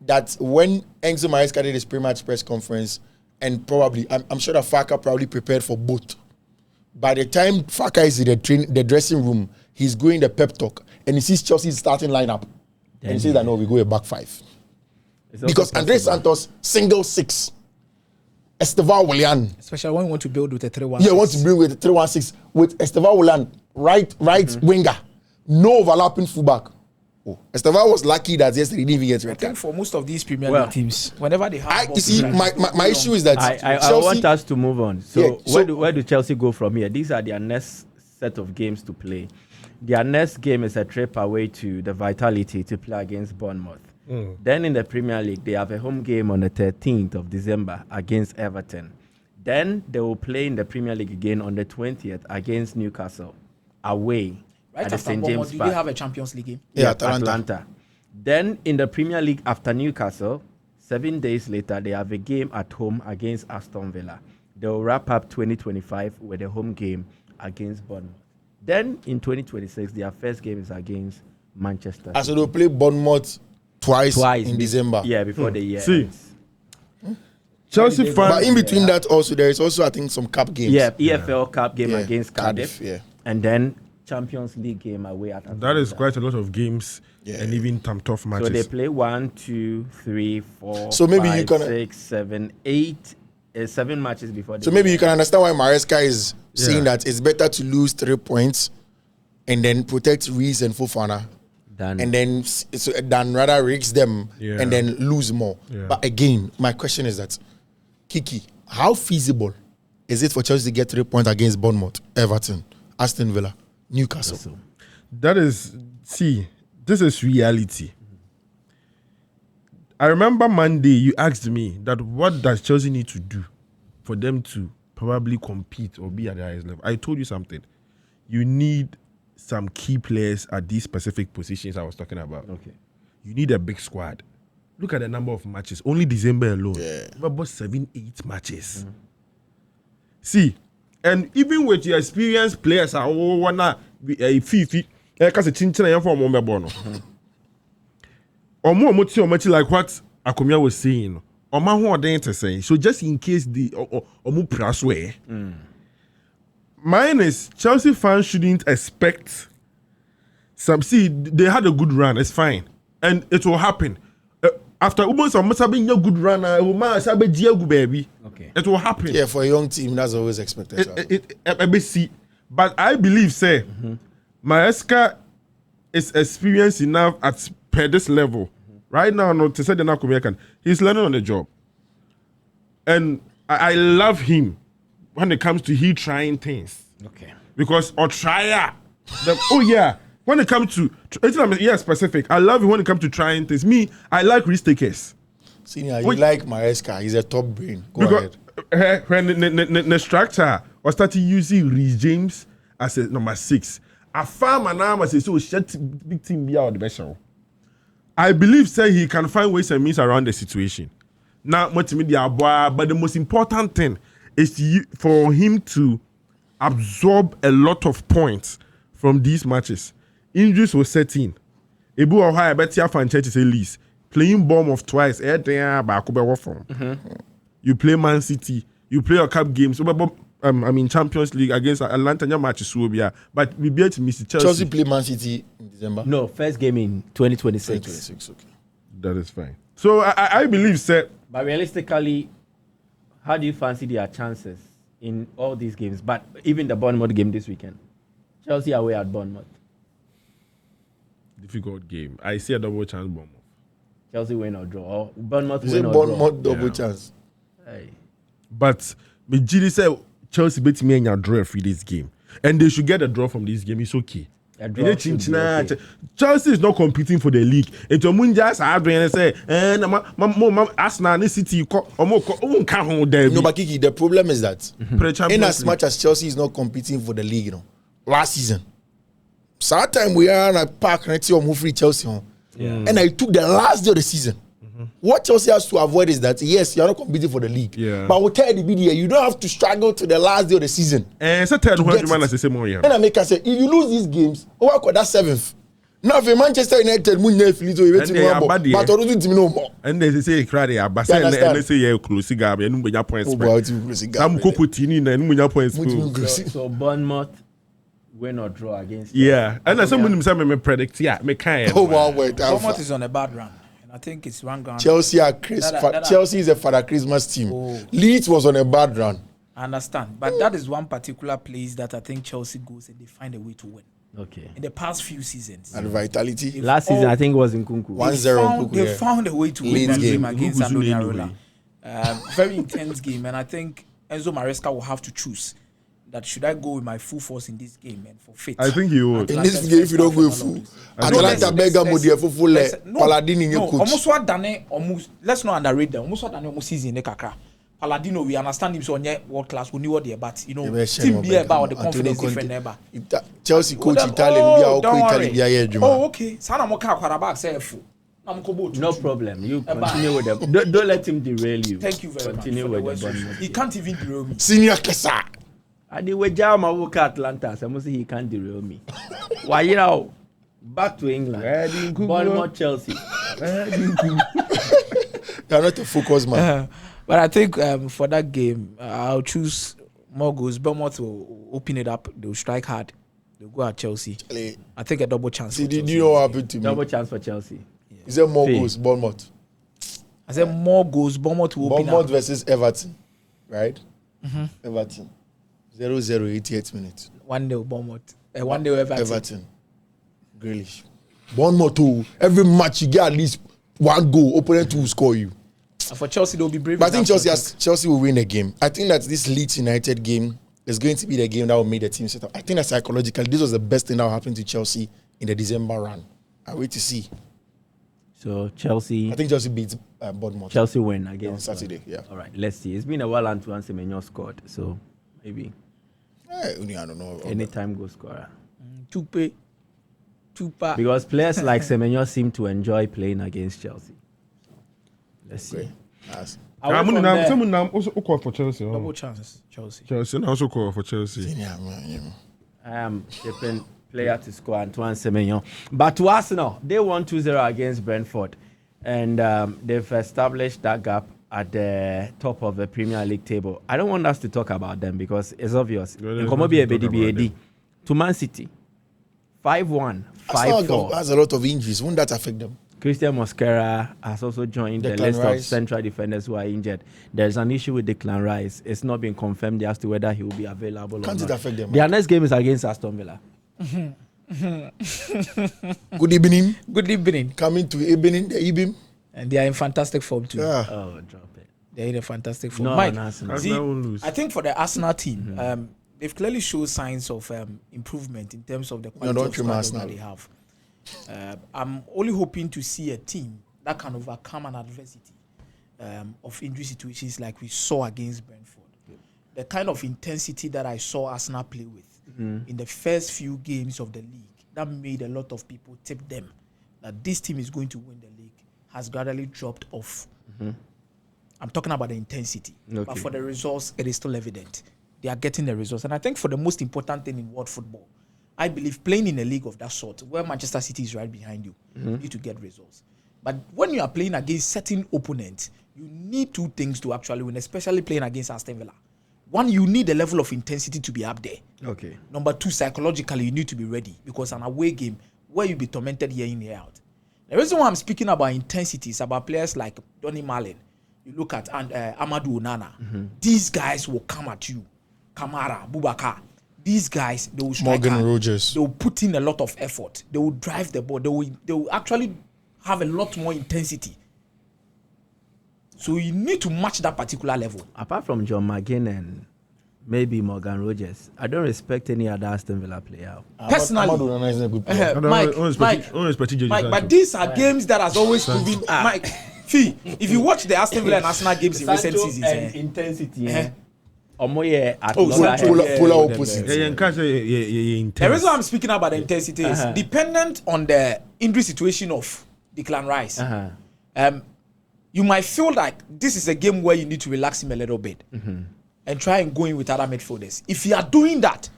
that when Enzo Maresca did his pre-match press conference, and probably, I'm sure that Farke probably prepared for both. By the time Farke is in the dressing room, he's going the pep talk, and he sees Chelsea's starting lineup, and he says that no, we go a back 5. Because Andre Santos, single 6. Estevan Willian. Especially when you want to build with a 3-1-6. Yeah, want to build with a 3-1-6 with Estevan Willian, right winger. No overlapping fullback. Estevan was lucky that yesterday he didn't even get red card. I think for most of these Premier League teams, whenever they have... You see, my issue is that... I want us to move on. So, where do Chelsea go from here? These are their next set of games to play. Their next game is a trip away to the Vitality to play against Bournemouth. Then in the Premier League, they have a home game on the 13th of December against Everton. Then they will play in the Premier League again on the 20th against Newcastle, away at the St. James Park. Do they have a Champions League game? Yeah, Atalanta. Then in the Premier League after Newcastle, 7 days later, they have a game at home against Aston Villa. They will wrap up 2025 with a home game against Bournemouth. Then in 2026, their first game is against Manchester. So they'll play Bournemouth twice in December. Yeah, before the year ends. Chelsea fans. But in between that also, there is also, I think, some cup games. Yeah, EFL Cup game against Cardiff. And then Champions League game away at Atlanta. That is quite a lot of games and even some tough matches. So they play 1, 2, 3, 4, so maybe 5, you can, 6, 7, 8, 7 matches before the So maybe you can understand why Maresca is saying that it's better to lose 3 points and then protect Reece and Fofana and then than rather risk them and then lose more. Yeah. But again, my question is that, Kiki, how feasible is it for Chelsea to get 3 points against Bournemouth, Everton, Aston Villa, Newcastle? That is, this is reality. I remember Monday you asked me that what does Chelsea need to do for them to probably compete or be at the highest level. I told you something. You need some key players at these specific positions I was talking about. Okay. You need a big squad. Look at the number of matches. Only December alone. Yeah. About 7-8 matches. See, and even with your experienced players, I wanna be a Fiifi. Because it's chinchina for Momba Bono. Or more much like what Akomeah was saying. Or my whole to say. So just in case the or more prasway. Mine is Chelsea fans shouldn't expect some. See, they had a good run. It's fine, and it will happen. After almost having a good run, baby. Okay, it will happen. Yeah, for a young team, that's always expected. But I believe, say, Maresca is experienced enough at per this level. Right now, not to say the Akomeah, he's learning on the job, and I love him when it comes to he trying things. Okay, because or tryer. When it comes to specific, I love it when it comes to trying things. Me, I like risk takers. Senior, you like Maresca? He's a top brain. Go ahead. When the structure was started using Reece James as a number 6, a farmer now must say so shut big team be out the best. I believe say he can find ways and means around the situation. Now, multimedia, but the most important thing is for him to absorb a lot of points from these matches. Injuries were set in. Ebu or high, bet you fan church is Leeds. Playing Bournemouth twice, you play Man City, you play your cup games. Champions League against Atlanta, your matches will be. But we beat Mr. Chelsea. Chelsea play Man City in December? No, first game in 2026. 2026, okay. That is fine. So I believe, sir. But realistically, how do you fancy their chances in all these games? But even the Bournemouth game this weekend, Chelsea away at Bournemouth. Difficult game. I see a double chance Bournemouth. Chelsea win or draw. Or Bournemouth win or Bournemouth draw. Double chance. Hey. But Mijiri said Chelsea beat me and your draw for this game. And they should get a draw from this game. It's okay. Okay. Chelsea is not competing for the league. And to Munjas Adrian say, Arsenal City No, but Kiki, the problem is that in as much as Chelsea is not competing for the league, last season, time we are in a park and move free Chelsea and I took the last day of the season. What Chelsea has to avoid is that yes, you're not competing for the league, but we'll tell the media you don't have to struggle to the last day of the season. And so tell and I make us say if you lose these games, what got that 7th? Now if Manchester United but no more. And they say cry they are and they say yeah close gap and no points. Some points. So Bournemouth win or draw against. Yeah, and someone me predict. Yeah, me kind. Bournemouth is on a bad run. I think it's one ground. Chelsea is a Father Christmas team. Leeds was on a bad run. I understand, but that is one particular place that I think Chelsea goes and they find a way to win. Okay. In the past few seasons. And Vitality. Last season, I think it was in Kunku. 1-0 They found a way to win that game against Andoni Areola. Very intense game, and I think Enzo Maresca will have to choose. That should I go with my full force in this game and for faith? I think he would. In this game, if you don't go full, Atalanta bega Modia for full Paladin in your coach. Almost what done, almost let's not underrate them. Almost what done almost season in Kakra. Paladino, we understand him so on world class. We knew what they but team be about the confidence different neighbor. Chelsea coach Italian, oh, okay. Sana Moka Kwarabak say full. No problem. You continue with them. Don't let him derail you. Thank you very much. Continue with them. He can't even derail me. Senior Kesa. I did with Jama work at Atlanta. So I must say he can't derail me. Why you know? Back to England. Bournemouth, Chelsea. You're not a focus man. But I think for that game, I'll choose more goals. Bournemouth will open it up. They'll strike hard. They'll go at Chelsea. I think a double chance. See, did you know what happened to me? Double chance for Chelsea. Yeah. Is there more goals, Bournemouth? I said more goals. Bournemouth will open up. Bournemouth versus Everton, right? Everton. 0-0, 88 minutes. 1-0 Bournemouth. 1-0 Everton. Grealish. Bournemouth too. Every match you get at least one goal. Opponent will score you. For Chelsea, they'll be brave. But I think Chelsea will win the game. I think that this Leeds United game is going to be the game that will make the team set up. I think that psychologically, this was the best thing that happened to Chelsea in the December run. I wait to see. So Chelsea. I think Chelsea beats Bournemouth. Chelsea win against on Saturday. Yeah. All right. Let's see. It's been a while until Semenyo scored, so maybe. I don't know. Anytime goal scorer. Tupa. Because players like Semenyo seem to enjoy playing against Chelsea. Let's see. Someone also call for Chelsea. Double chances, Chelsea. Chelsea also call for Chelsea. I am shipping player to score Antoine Semenyo. But to Arsenal, they won 2-0 against Brentford. And they've established that gap at the top of the Premier League table. I don't want us to talk about them because it's obvious. To Man City, 5-1, 5-4. Has a lot of injuries. Won't that affect them? Christian Mosquera has also joined the list of central defenders who are injured. There's an issue with Declan Rice. It's not been confirmed as to whether he will be available or not. Can't it affect them? Their next game is against Aston Villa. Good evening. Good evening. Coming to evening, the evening. And they are in fantastic form too. Yeah. Oh, drop it. They're in a fantastic form. No, Mike, Arsenal. I think for the Arsenal team, they've clearly shown signs of improvement in terms of the quality of squad that they have. I'm only hoping to see a team that can overcome an adversity of injury situations like we saw against Brentford. The kind of intensity that I saw Arsenal play with in the first few games of the league, that made a lot of people tip them that this team is going to win the league, has gradually dropped off. I'm talking about the intensity. Okay. But for the results, it is still evident. They are getting the results. And I think for the most important thing in world football, I believe playing in a league of that sort, where Manchester City is right behind you, you need to get results. But when you are playing against certain opponents, you need two things to actually win, especially playing against Aston Villa. One, you need a level of intensity to be up there. Okay. Number two, psychologically, you need to be ready because an away game where you be tormented year in, year out. The reason why I'm speaking about intensity is about players like Donny Marlin. You look at Amadou Onana. These guys will come at you. Kamara, Boubacar. These guys, they will strike Morgan Rogers. They will put in a lot of effort. They will drive the ball. They will actually have a lot more intensity. So you need to match that particular level. Apart from John McGinn and maybe Morgan Rogers, I don't respect any other Aston Villa player. Personally, Amadou is a good player. Mike, but these are games that has always proven. Mike, Fee, if you watch the Aston Villa and Arsenal games in recent seasons, intensity. Polar opposite. The reason I'm speaking about the intensity is dependent on the injury situation of Declan Rice. You might feel like this is a game where you need to relax him a little bit and try and go in with other midfielders. If you are doing that,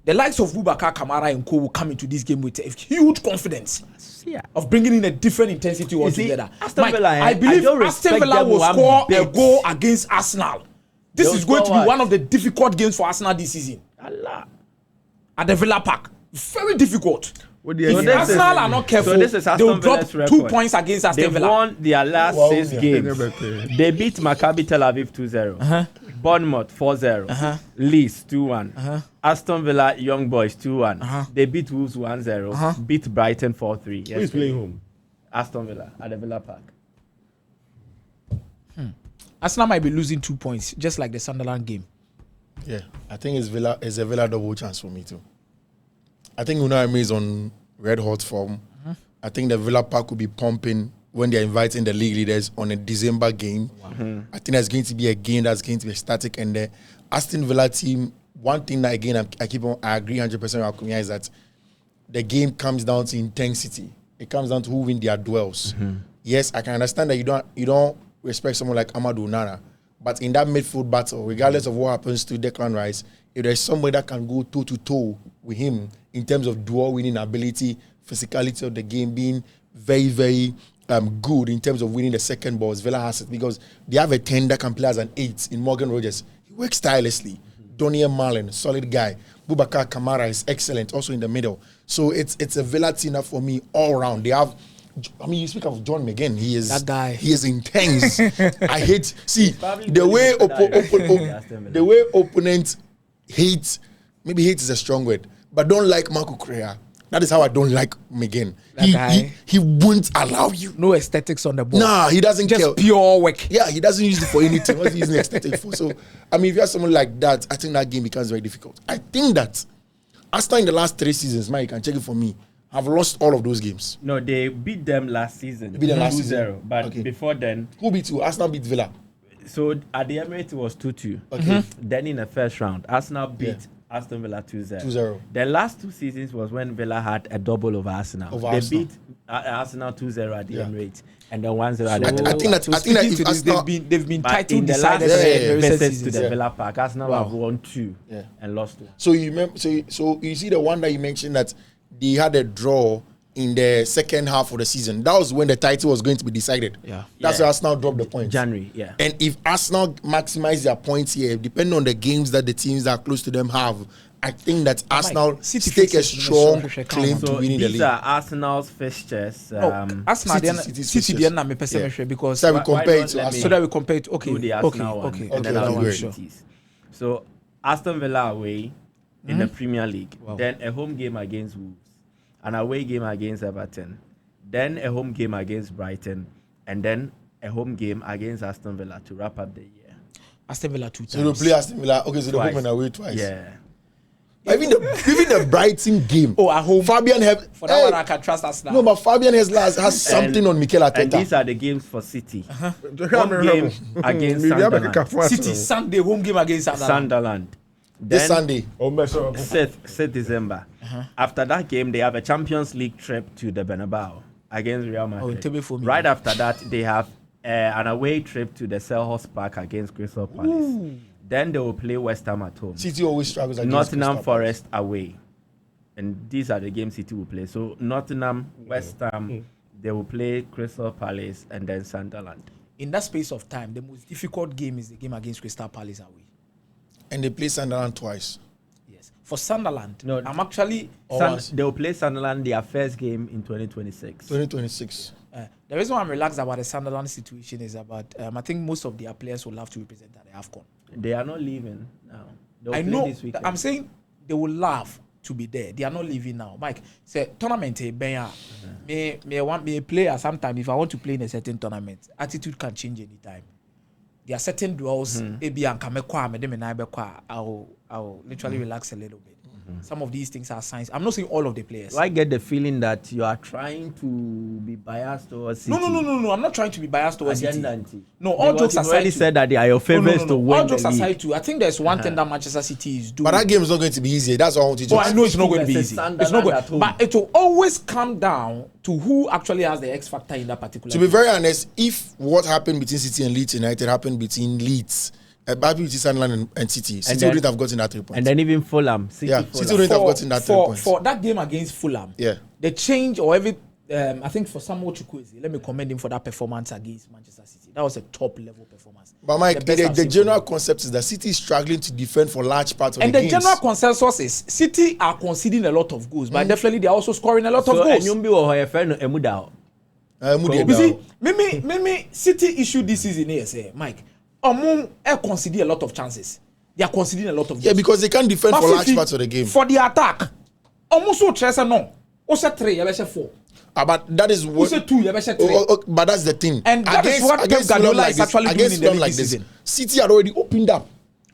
the likes of Boubacar, Kamara, and Co will come into this game with a huge confidence of bringing in a different intensity altogether. Mike, I believe Aston Villa will score a goal against Arsenal. This is going to be one of the difficult games for Arsenal this season. At the Villa Park. Very difficult. If Arsenal are not careful, they will drop 2 points against Aston Villa. They won their last 6 games. They beat Maccabi Tel Aviv 2-0. Bournemouth 4-0. Leeds 2-1. Aston Villa Young Boys 2-1. They beat Wolves 1-0. Beat Brighton 4-3. Who is playing home? Aston Villa at the Villa Park. Arsenal might be losing 2 points, just like the Sunderland game. Yeah, I think it's a Villa double chance for me too. I think Unai Emery is on red hot form. I think the Villa Park will be pumping when they're inviting the league leaders on a December game. I think there's going to be a game that's going to be static. And the Aston Villa team, one thing that again I agree 100% with Akomeah is that the game comes down to intensity. It comes down to who win their duels. Yes, I can understand that you don't respect someone like Amadou Onana, but in that midfield battle, regardless of what happens to Declan Rice, if there's somebody that can go toe-to-toe with him in terms of duel winning ability, physicality of the game, being very, very good in terms of winning the second balls, Villa has it because they have a 10 that can play as an 8 in Morgan Rogers. He works tirelessly. Donny Marlin, solid guy. Boubacar Kamara is excellent, also in the middle. So it's a Villa team that for me all round. They have. I mean, you speak of John McGinn. He is that guy. He is intense. I hate the way opponents hate. Maybe hate is a strong word, but don't like Marco Correa. That is how I don't like Megan. He won't allow you. No aesthetics on the ball. Nah, he doesn't care. Just pure work. Yeah, he doesn't use it for anything. What's he using aesthetic for? So, I mean, if you have someone like that, I think that game becomes very difficult. I think that Arsenal in the last 3 seasons, Mike, you can check it for me, have lost all of those games. No, they beat them last season. They beat them last 2-0. season. But Okay. before then, Who beat you? Arsenal beat Villa. so at the Emirates it was 2-2. Okay. Then in the first round, Arsenal beat Aston Villa 2-0. 2-0. The last 2 seasons was when Villa had a double over Arsenal. They beat Arsenal 2-0 at the Emirates and then 1-0 at the I think that if Arsenal, they've been But title in the last decided visits to the Villa Park, Arsenal have won 2 and lost 1. so you remember, so you see the one that you mentioned that they had a draw in the second half of the season. That was when the title was going to be decided. That's why Arsenal dropped the points. January, And if Arsenal maximize their points here, depending on the games that the teams that are close to them have, I think that Arsenal stake a strong claim to So winning the these league. are Arsenal's fixtures. Arsenal City na me pese because So we compare it to let me- Arsenal. so that we compare it. Okay, do the Arsenal one, okay, and then that'll I'll be do great. Cities. So Aston Villa away in the Premier League, then a home game against Wolves, an away game against Everton, then a home game against Brighton, and then a home game against Aston Villa to wrap up the year. Aston Villa 2 times. So they play Aston Villa. Okay, so the Twice. home and away twice. Yeah. Even the Brighton game. Oh, at home. Fabian have For that one, I can trust Arsenal. no, but Fabian has something on Mikel And Arteta. these are the games for City. Home game against Sunderland. City Sunday home game against Sunderland. This Then Sunday. 6th December. After that game, they have a Champions League trip to the Bernabeu against Real Madrid. table for me. Right after that, they have an away trip to the Selhurst Park against Crystal Palace. Then they will play West Ham at home. City always struggles against Nottingham Crystal Forest away. And these are the games City will play. So Nottingham, West Ham, they will play Crystal Palace and then Sunderland. In that space of time, the most difficult game is the game against Crystal Palace away. And they play Sunderland twice. Yes. For Sunderland, No, I'm actually They will play Sunderland their first game in 2026. 2026. the reason why I'm relaxed about the Sunderland situation is about I think most of their players will have to represent that they have gone. They are not leaving now. They'll I play know. this weekend. I'm saying they will love to be there. They are not leaving now. Mike, say tournament me player sometimes if I want to play in a certain tournament, attitude can change anytime. There are certain duels, maybe I'll literally relax a little bit. Some of these things are signs. I'm not saying all of the players. So I get the feeling that you are trying to be biased towards City. No. I'm not trying to be biased towards City. Agenda. No, all Because jokes you've already aside. said that they are your favorites to win All jokes the league. aside, too. I think there's one thing that Manchester City is doing. But that game is not going to be easy. That's what I want you to Oh, I know it's not going to be versus easy. Sunderland It's not going, at home. but it will always come down to who actually has the X factor in that particular. To be game. very honest, if what happened between City and Leeds United happened between Leeds, between Sunderland and City, City then- wouldn't have gotten that 3 points. And then even Fulham. City Fulham. wouldn't have gotten that 3 points. For that game against Fulham, the change or every I think for Samuel Chukwueze, let me commend him for that performance against Manchester City. That was a top level performance. But Mike, The best I've the seen general from him. concept is that City is struggling to defend for large parts of And the the games. general consensus is City are conceding a lot of goals, but definitely they are also scoring a lot of So goals. Enyumbi or her friend Emudao. You see, maybe City issue this season here, say, Mike, conceding a lot of chances. They are conceding a lot of goals. Yeah, because they can't defend But for large Fiifi, parts of the game. For the attack, almost so Chelsea no. Also 3, you say 4. But that is what. Also 2, you say 3. But that's the thing. And that is what Pep Guardiola is actually doing in the league this season. City had already opened up.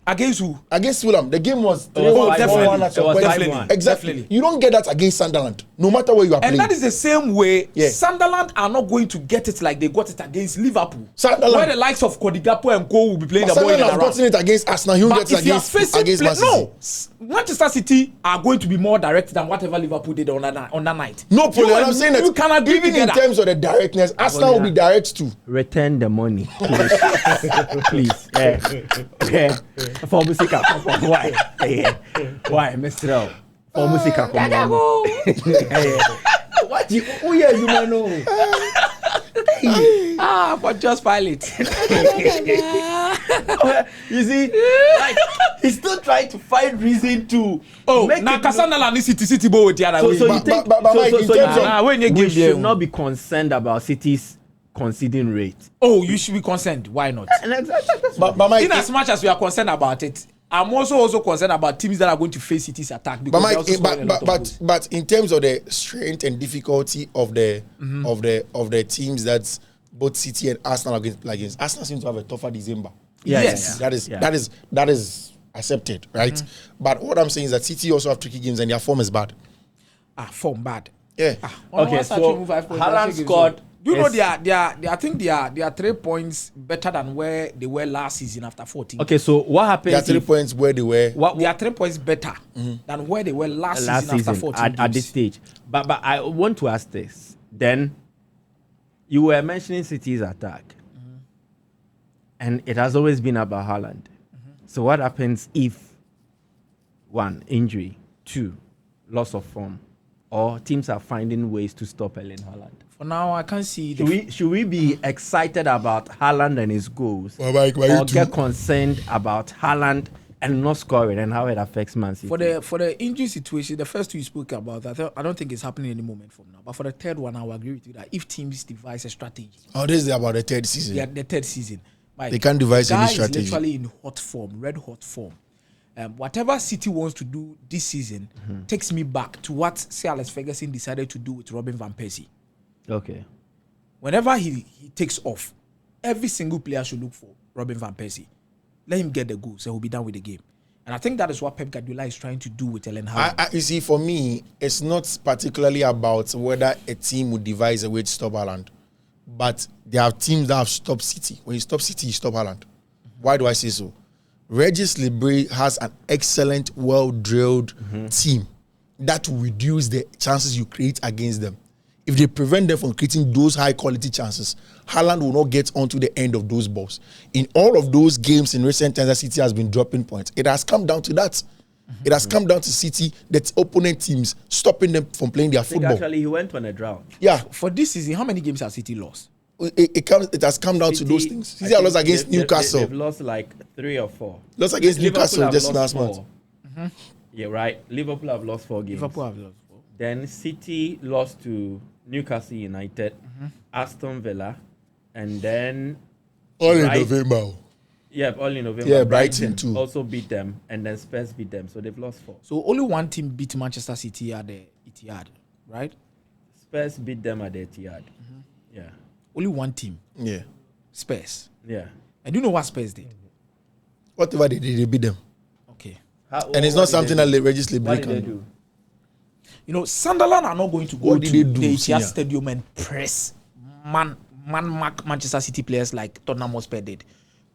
Against who? Against Fulham, the game was 3-1 definitely. at some It was point. 5-1. Exactly. Definitely. You don't get that against Sunderland, no matter where you are And playing. that is the same way Yeah. Sunderland are not going to get it like they got it against Liverpool. Sunderland- Where the likes of Kodigapo and Co will be playing But the ball in Sunderland and has around. gotten it against Arsenal. He won't But get it if you are against facing Man City. Manchester City are going to be more direct than whatever Liverpool did on that night. No You problem. and I'm saying you that cannot do it even in together. terms of the directness, Arsenal will be direct too. Return the money. Please. For Musica. Why? Why, Mr. L? For Musica. What? Oh, yeah, you might know. But just file it. You see, like, he's still trying to find reason to. make now it Sunderland is City boy with the other way. So you But- think but Mike, in terms of- when you we give should them, not be concerned about City's conceding rate? you should be concerned. Why not? And that's But Mike, In as much as we are concerned about it, I'm also concerned about teams that are going to face City's attack. Because but in terms of the strength and difficulty of the teams that both City and Arsenal are going to play against, Arsenal seems to have a tougher December. Yes. That is accepted, right? But what I'm saying is that City also have tricky games and their form is bad. Form bad. Yeah. Okay, so Haaland scored. Do you know I think they are 3 points better than where they were last season after 14. Okay, so what happened? They are 3 points where they were. They are 3 points better than where they were last season after 14 at this stage. But I want to ask this. Then you were mentioning City's attack, and it has always been about Haaland. So what happens if 1, injury, 2, loss of form, or teams are finding ways to stop Erling Haaland? For now, I can't see. Should we be excited about Haaland and his goals, or get concerned about Haaland and not scoring and how it affects Man City? For the injury situation, the first two you spoke about, I don't think it's happening any moment from now. But for the third one, I will agree with you that if teams devise a strategy. Oh, this is about the third season. Yeah, the third season. They can't devise any strategy. Is literally in hot form, red hot form. Whatever City wants to do this season takes me back to what Sir Alex Ferguson decided to do with Robin van Persie. Okay. Whenever he takes off, every single player should look for Robin van Persie. Let him get the goals and we'll be done with the game. And I think that is what Pep Guardiola is trying to do with Erling Haaland. You see, for me, it's not particularly about whether a team would devise a way to stop Haaland. But there are teams that have stopped City. When you stop City, you stop Haaland. Why do I say so? Regis Lebris has an excellent, well-drilled team that will reduce the chances you create against them. If they prevent them from creating those high-quality chances, Haaland will not get onto the end of those balls. In all of those games in recent times that City has been dropping points, it has come down to that. It has come down to City, that opponent teams, stopping them from playing their football. Actually, he went on a drought. Yeah. For this season, how many games has City lost? It has come down to those things. City have lost against Newcastle. They've lost like 3 or 4. Lost against Newcastle just last month. Yeah, right. Liverpool have lost 4 games. Liverpool have lost 4. Then City lost to Newcastle United, Aston Villa, and then all in November. Yeah, all in November. Yeah, Brighton too. Also beat them, and then Spurs beat them, so they've lost 4. So only one team beat Manchester City at the Etihad, right? Spurs beat them at the Etihad. Yeah. Only one team. Yeah. Spurs. Yeah. And do you know what Spurs did? Whatever they did, they beat them. Okay. And it's not something that Regis Lebris can do. You know, Sunderland are not going to go to the Etihad Stadium and press man-mark Manchester City players like Tottenham Hotspur did,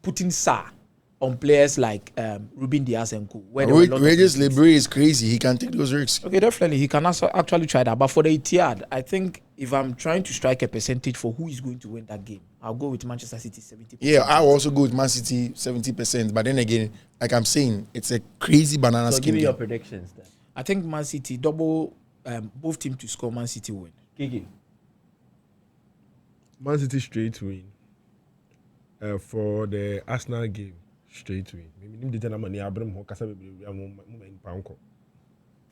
putting Sarr on players like Ruben Dias and Co. Regis Lebris is crazy. He can take those risks. Okay, definitely. He can also actually try that. But for the Etihad, I think if I'm trying to strike a percentage for who is going to win that game, I'll go with Manchester City 70%. Yeah, I'll also go with Man City 70%. But then again, like I'm saying, it's a crazy banana skin. So give me your predictions then. I think Man City double, both teams to score. Man City win. Kiki. Man City straight win. For the Arsenal game, straight win.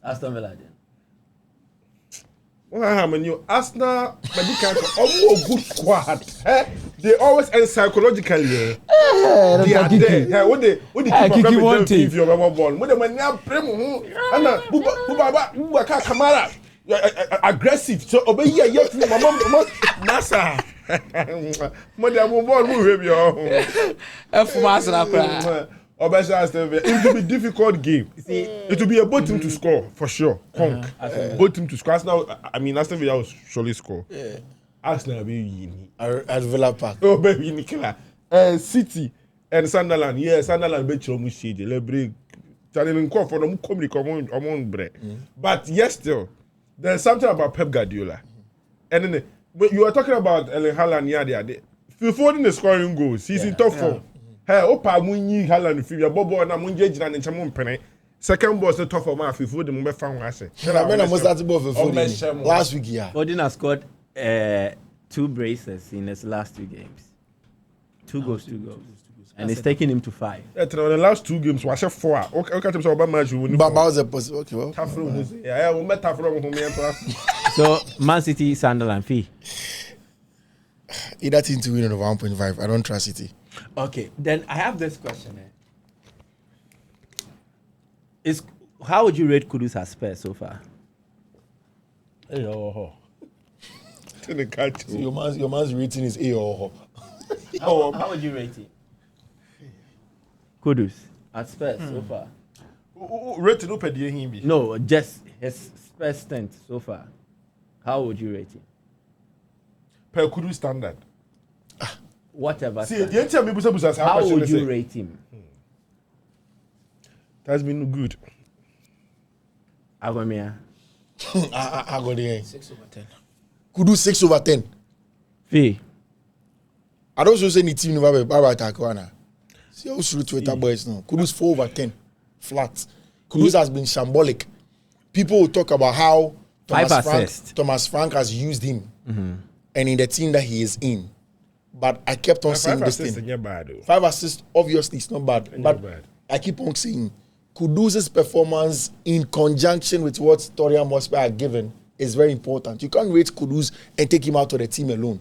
Aston Villa then. Arsenal, good squad. They always end psychologically. They are there. What they keep on if you're a ball. What they Kamara aggressive. So obey your mama Nasa. It will be a difficult game. It will be a both team to score for sure. Both team to score. Now, I mean, Aston Villa will surely score. Yeah. Arsenal will be at Villa Park. Oh, baby, Nicola. City and Sunderland. Yeah, Sunderland be children shade. Let's break. Telling call for them come on bread. But yes, still, there's something about Pep Guardiola. And then you are talking about Erling Haaland. Yeah, Fiifi in the scoring goals. He's in top form. Hey, Opa Munyi Haaland Fiifi Bobo na munje jina ne nchamo mpene. Second ball is tough for man Fiifi de mo be fa ho ase. When I started ball for last week here. Odin has scored 2 braces in his last 2 games. 2 goals. And it's taking him to 5. Yeah, the last 2 games was 4. Okay, so about match we win. But was a possible. Okay, well. Tough from yeah, we met tough from So Man City, Sunderland, Fee. Either team to win over 1.5. I don't trust City. Okay, then I have this question. How would you rate Kudus as Spurs so far? Your man's rating is A or How would you rate it? Kudus at Spurs so far. Rating up at the No, just his Spurs stint so far. How would you rate it? Per Kudus standard. Whatever. See, the entire people say how would you rate him? That's been good. Akomeah. I got the 6/10. Kudus 6/10. Fee. I don't also say any team never be Takwana. See how through Twitter boys now. Kudus 4/10. Flat. Kudus has been shambolic. People will talk about how Thomas Frank has used him and in the team that he is in. But I kept on saying this thing. 5 assists, obviously, it's not bad. I keep on saying Kudus' performance in conjunction with what Tottenham Hotspur are given is very important. You can't rate Kudus and take him out of the team alone.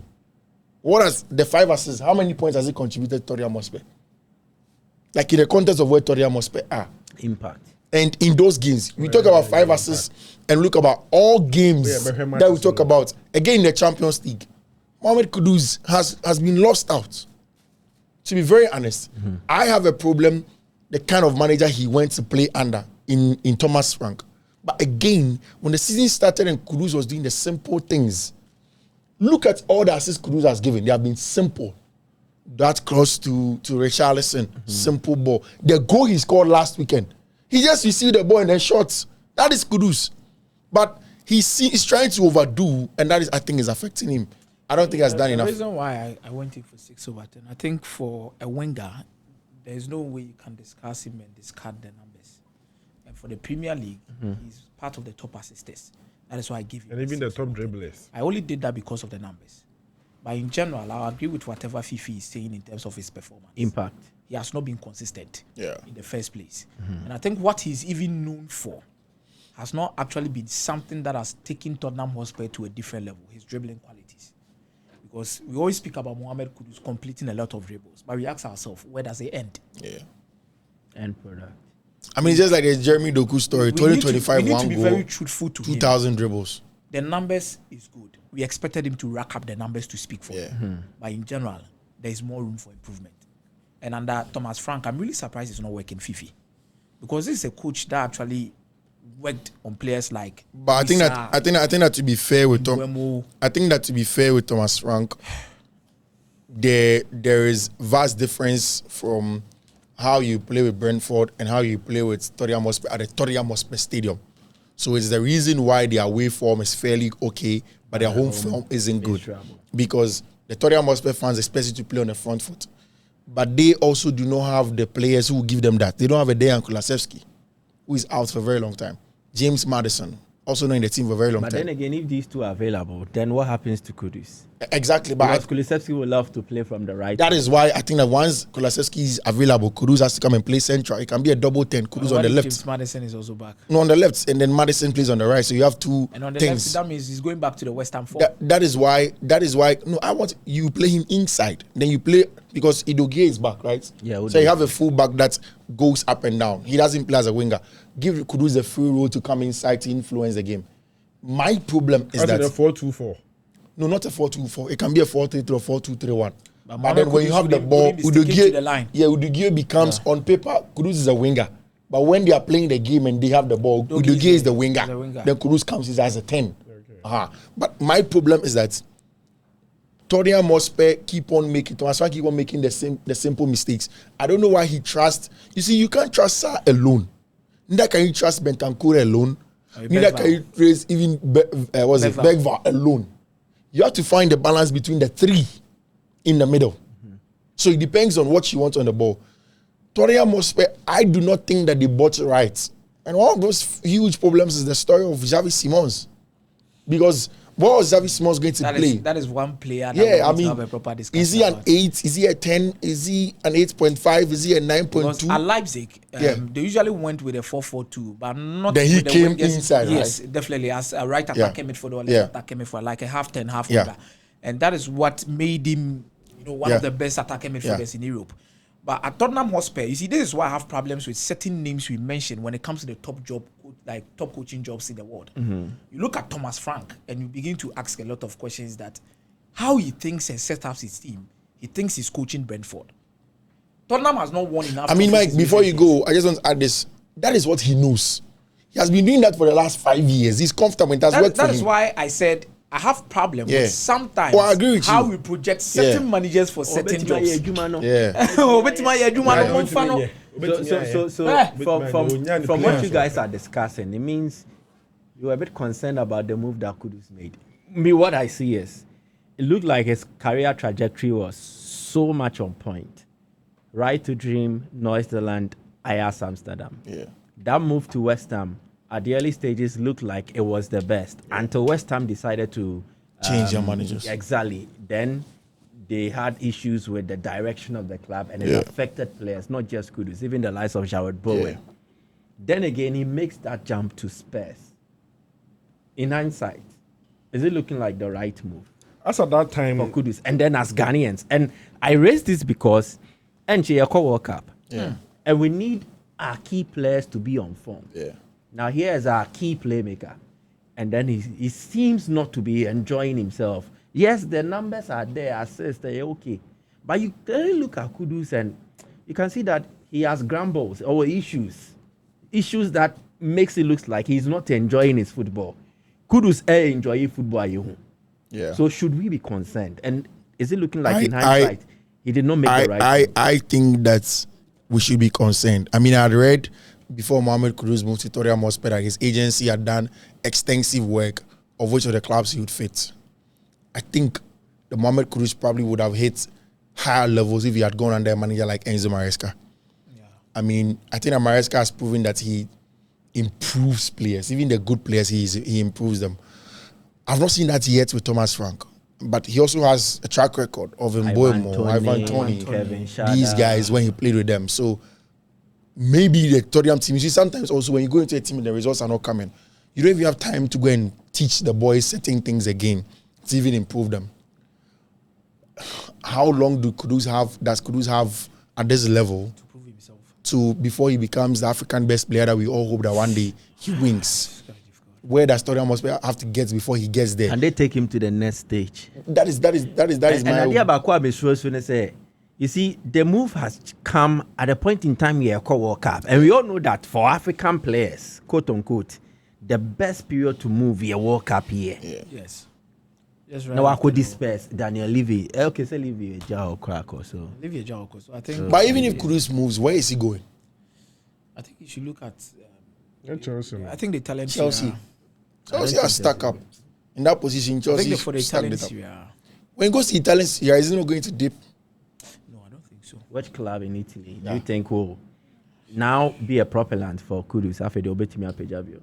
What has the 5 assists? How many points has he contributed to Tottenham Hotspur? Like in the context of where Tottenham Hotspur are. Impact. And in those games, we talk about 5 assists and look about all games that we talk about. Again, in the Champions League, Mohamed Kudus has been lost out. To be very honest, I have a problem the kind of manager he went to play under in Thomas Frank. But again, when the season started and Kudus was doing the simple things, look at all the assists Kudus has given. They have been simple. That cross to Richarlison, simple ball. The goal he scored last weekend, he just received the ball and then shots. That is Kudus. But he's trying to overdo, and that is, I think, is affecting him. I don't think he has done enough. The reason why I went in for 6/10, I think for a winger, there's no way you can discuss him and discard the numbers. And for the Premier League, he's part of the top assisters. That is why I give him. And even the top dribblers. I only did that because of the numbers. But in general, I agree with whatever Fiifi is saying in terms of his performance. Impact. He has not been consistent in the first place. Mm-hmm. And I think what he's even known for has not actually been something that has taken Tottenham Hotspur to a different level, his dribbling qualities. Because we always speak about Mohamed Kudus completing a lot of dribbles, but we ask ourselves, where does it end? Yeah. End product. I mean, it's just like the Jeremy Doku story, 2025 we need one to be goal, very truthful to 2,000 dribbles. The numbers is good. We expected him to rack up the numbers to speak for Yeah. him. But in general, there is more room for improvement. And under Thomas Frank, I'm really surprised he's not working Fiifi. Because this is a coach that actually worked on players like But I think that to be fair with Thomas Frank, there is vast difference from how you play with Brentford and how you play with Tottenham Hotspur at the Tottenham Hotspur Stadium. So it's the reason why their away form is fairly okay, but their home form isn't good. Because the Tottenham Hotspur fans expect you to play on the front foot. But they also do not have the players who give them that. They don't have a Dejan Kulusevski, who is out for a very long time. James Maddison, also not in the team for a very long time. But then again, if these two are available, then what happens to Kudus? Exactly. Because Kulusevski would love to play from the right. That is why I think that once Kulusevski is available, Kudus has to come and play central. It can be a double 10. Kudus on the left. James Maddison is also back. No, on the left, and then Maddison plays on the right. So you have two And on the things. left, that means he's going back to the West Ham form. That is why. No, I want you play him inside. Then you play because Idogie is back, right? Yeah. So you have a full back that goes up and down. He doesn't play as a winger. Give Kudus the free role to come inside to influence the game. My problem is that a 4-2-4. no, not a 4-2-4. It can be a 4-3-3 or 4-2-3-1. But then when you have the ball, Udogie becomes on paper Kudus is a winger. But when they are playing the game and they have the ball, Udogie is the winger. Then Kudus comes in as a 10. Okay. But my problem is that Tottenham Hotspur keep on making the simple mistakes. I don't know why he trusts. You see, you can't trust Sarr alone. Neither can you trust Bentancur alone. Neither can you trace even Begva alone. You have to find the balance between the three in the middle. So it depends on what you want on the ball. Tottenham Hotspur, I do not think that they bought it right. And one of those huge problems is the story of Xavi Simons. Because what was Xavi Simons going to play? That is one player that we have a proper discussion. Is he an 8? Is he a 10? Is he an 8.5? Is he a 9.2? Because at Leipzig, they usually went with a 4-4-2, but not. Then he with came the inside, yes, right? Definitely as a right attacking midfielder or left attacking midfielder, like a half 10, half winger, and that is what made him, one of the best attacking midfielders in Europe. But at Tottenham Hotspur, you see, this is why I have problems with certain names we mentioned when it comes to the top coaching jobs in the world. You look at Thomas Frank and you begin to ask a lot of questions that how he thinks and sets up his team. He thinks he's coaching Brentford. Tottenham has not won enough. I mean, Mike, before you go, I just want to add this. That is what he knows. He has been doing that for the last 5 years. He's comfortable. It has worked for him. That is why I said I have problem with sometimes I agree with how you. we project certain managers for certain jobs. Yeah. From what you guys are discussing, it means you were a bit concerned about the move that Kudus made. Me, what I see is, it looked like his career trajectory was so much on point. Right to Dream, Noord-Holland, Ajax Amsterdam. Yeah. That move to West Ham at the early stages looked like it was the best until West Ham decided to change their managers. Exactly. Then they had issues with the direction of the club and it affected players, not just Kudus, even the likes of Jarrod Bowen. Yeah. Then again, he makes that jump to Spurs. In hindsight, is it looking like the right move? As at that time, for Kudus, and then as Ghanaians, and I raise this because NJ World Cup, and we need our key players to be on form. Yeah. Now here's our key playmaker, and then he seems not to be enjoying himself. Yes, the numbers are there, assists, they're okay, but you clearly look at Kudus and you can see that he has grumbles or issues that makes it look like he's not enjoying his football. Kudus enjoy football, you. Yeah. So should we be concerned? And is it looking like in hindsight he did not make the right? I think that we should be concerned. I mean, I had read before Mohamed Kudus moved to Tottenham Hotspur that his agency had done extensive work of which of the clubs he would fit. I think the Mohamed Kudus probably would have hit higher levels if he had gone under a manager like Enzo Maresca. Yeah. I mean, I think that Maresca has proven that he improves players. Even the good players, he improves them. I've not seen that yet with Thomas Frank, but he also has a track record of Mboemo, Ivan Toney, these guys when he played with them. So maybe the Tottenham team, you see, sometimes also when you go into a team and the results are not coming, you don't even have time to go and teach the boys certain things again to even improve them. How long does Kudus have at this level to prove himself before he becomes the African best player that we all hope that one day he wins? Where does Tottenham have to get before he gets there? And they take him to the next stage. That is my idea about you see, the move has come at a point in time here called World Cup. And we all know that for African players, quote unquote, the best period to move here World Cup here. Yeah. Yes. Now I could disperse Daniel Levy. Okay, say Levy Jao crack or so. Levy Jao, so I think. But even if Kudus moves, where is he going? I think you should look at. Chelsea. I think the talent. Chelsea are stuck up in that position. Chelsea for the talent. When he goes to Italian Serie, is he not going to dip? No, I don't think so. Which club in Italy do you think will now be a propellant for Kudus after the Obetimia Pejabio?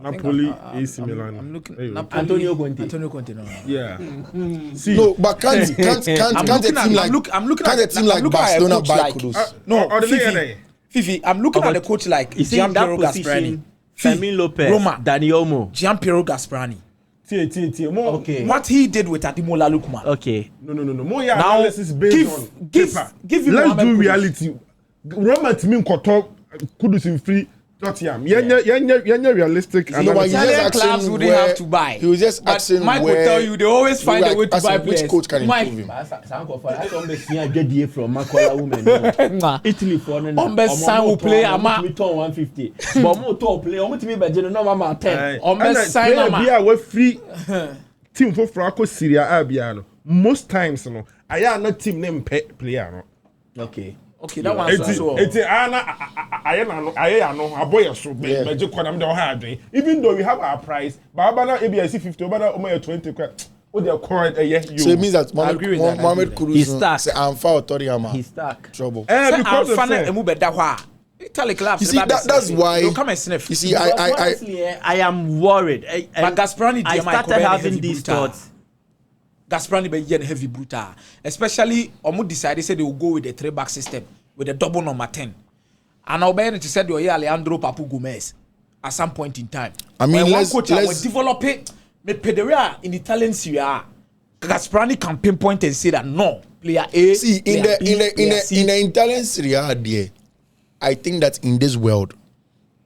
Napoli, AC Milan. I'm looking. Napoli, Antonio Conte. No. Yeah. See, no, but can't a team like Barcelona buy Kudus? No, Fiifi, I'm looking at a coach like Gianpiero Gasperani. Fermin Lopez, Roma, Dani Olmo, Gianpiero Gasperani. Okay. What he did with Ademola Lookman. Okay. No. More analysis based on paper. Give him. Let's do reality. Roma to me Koto Kudus in free. Tottenham. Yeah, realistic. Italian clubs wouldn't have to buy. He was just asking Mike will tell you they always find a way to buy players. Which coach can improve him? Italy for Ombesan will play Ama 150. But more top play. Omo timi beje no number 10. Ombesan Ama. Be a free team for Franco Syria Abiano. Most times no, I am not team name player no. Okay, that one's also. Even though we have our price, but ABIC 50, but 20. So it means that Mohamed Kudus is stuck. He's stuck. Trouble. Because of you see, that's why. They'll come and sniff. You see, I am worried. But Gasperani, I started having these thoughts. Gasperani be heavy brutal, especially Omu decided say they will go with the 3-back system with the double number 10. And Obeying to said you Alejandro Papu Gomez at some point in time. I mean, let's develop it. Me Pederia in Italian Serie A. Gasparani can pinpoint and say that no player A. See, in the Italian Serie A, there, I think that in this world,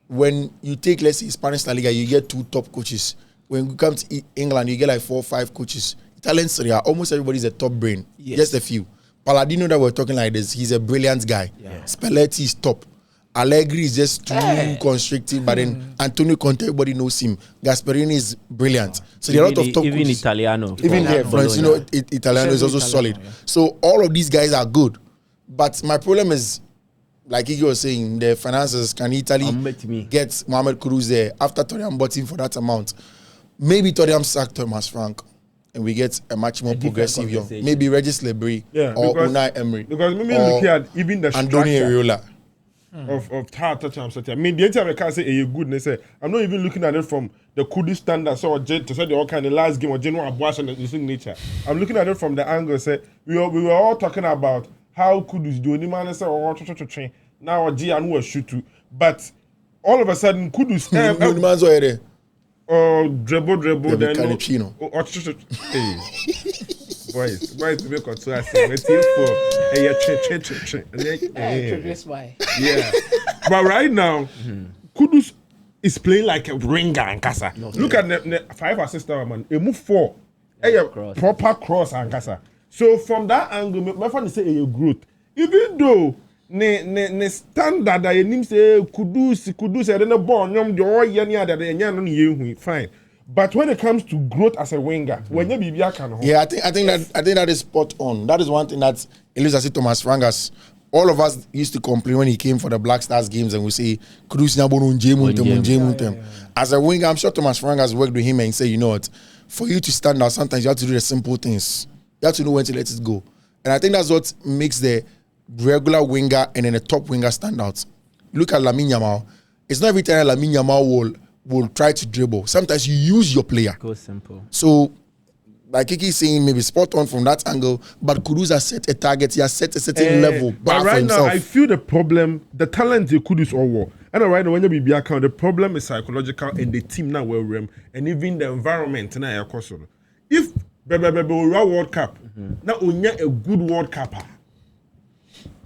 when you take, let's say, Spanish La Liga, you get 2 top coaches. When you come to England, you get like 4 or 5 coaches. Italian Serie A, almost everybody's a top brain. Yes. Just a few. Palladino that we're talking like this, he's a brilliant guy. Yeah. Spalletti is top. Allegri is just too constrictive, but then Antonio Conte, everybody knows him. Gasperini is brilliant. So there are a lot of top even coaches. Italiano. Even there, Florence, you know, Italiano is also solid. Yeah. So all of these guys are good. But my problem is, like Kiki was saying, the finances, can Italy get Mohamed Kudus there after Tottenham bought him for that amount? Maybe Tottenham sacked Thomas Frank and we get a much more progressive young. Maybe Regis Lebris or Unai Emery. Because maybe looking at even the Andoni Areola. Of Tottenham. I mean, the entire can't say a goodness. I'm not even looking at it from the Kudus standards or to say the all kind of last game or general abortion and nature. I'm looking at it from the angle. Say we were all talking about how Kudus do any man say or train now G and who shoot to, but all of a sudden Kudus dribble then boys to make us say yeah. But right now, Kudus is playing like a ringer and Kasa. Look at the 5 assists man. He move 4. Proper cross and Kasa. So from that angle, my friend say a growth. Even though ne standard that you say Kudus and then the ball nyom the all yanya that the no fine. But when it comes to growth as a winger, when you be can I think that is spot on. That is one thing that Elisa Thomas Frangas. All of us used to complain when he came for the Black Stars games and we say Kudus Nyabono. As a winger, I'm sure Thomas Frangas worked with him and say, you know what, for you to stand out, sometimes you have to do the simple things. You have to know when to let it go. And I think that's what makes the regular winger and then the top winger stand out. Look at Lamine Yamal. It's not every time Lamine Yamal will try to dribble. Sometimes you use your player. Go simple. So, like Kiki saying, maybe spot on from that angle, but Kudus has set a target. He has set a certain level. But right now, I feel the problem, the talent the Kudus all war. And right now, when you be account, the problem is psychological and the team now will rem and even the environment now. If World Cup, now only a good World Cup.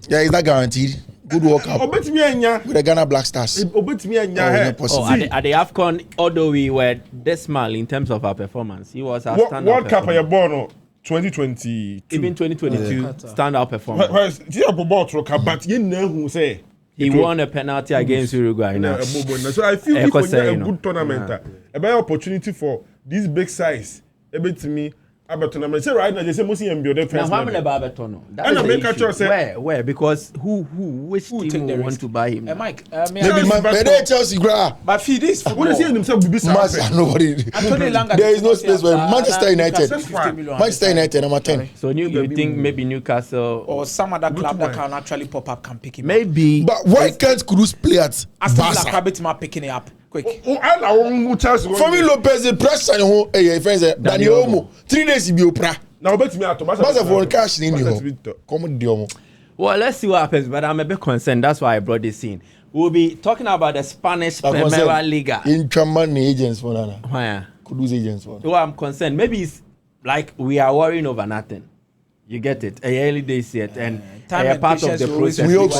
Yeah, is that guaranteed? Good World Cup with the Ghana Black Stars. At the AFCON, although we were dismal in terms of our performance, he was our standout World Cup are born 2022. Even 2022 standout performance. But you know who say he won a penalty against Uruguay. So I feel if we get a good tournament, a better opportunity for this big size, a bit to me. Say right now, they say mostly MBO the first. Now, where? Because which team will want to buy him? Mike, maybe Chelsea. But feed this. What is he himself? Nobody. There is no space where Manchester United. Manchester United number 10. So you think maybe Newcastle or some other club that can actually pop up can pick him up. Maybe. But why can't Kudus play at Barca? Picking it up. Quick. Family Lopez the pressure on friends Daniel Omo 3 days he be opera. Now bet me out. For cash in the come. Well, let's see what happens, but I'm a bit concerned. That's why I brought this in. We'll be talking about the Spanish Primera Liga. In German agents for Nana. Why? Kudus agents for. So I'm concerned. Maybe it's like we are worrying over nothing. You get it? Early days yet, and a part of the process. We hope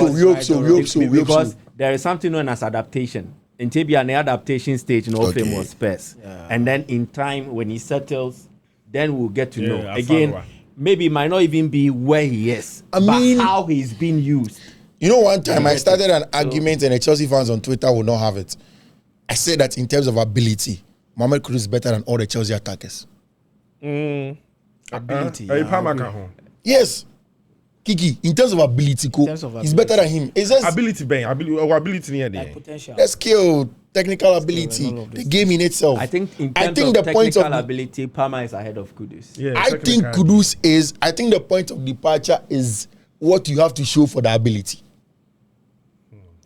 so. Because there is something known as adaptation. In Tibia, an adaptation stage, no famous space. And then in time, when he settles, then we'll get to know. Again, maybe it might not even be where he is, but how he's being used. You know, one time I started an argument and the Chelsea fans on Twitter will not have it. I said that in terms of ability, Mohamed Kudus is better than all the Chelsea attackers. Ability. Yes. Kiki, in terms of ability, he's better than him. It's just ability near there. Potential. The skill, technical ability, the game in itself. I think in terms of the technical ability, Palmer is ahead of Kudus. Yeah, I think Kudus is. I think the point of departure is what you have to show for the ability.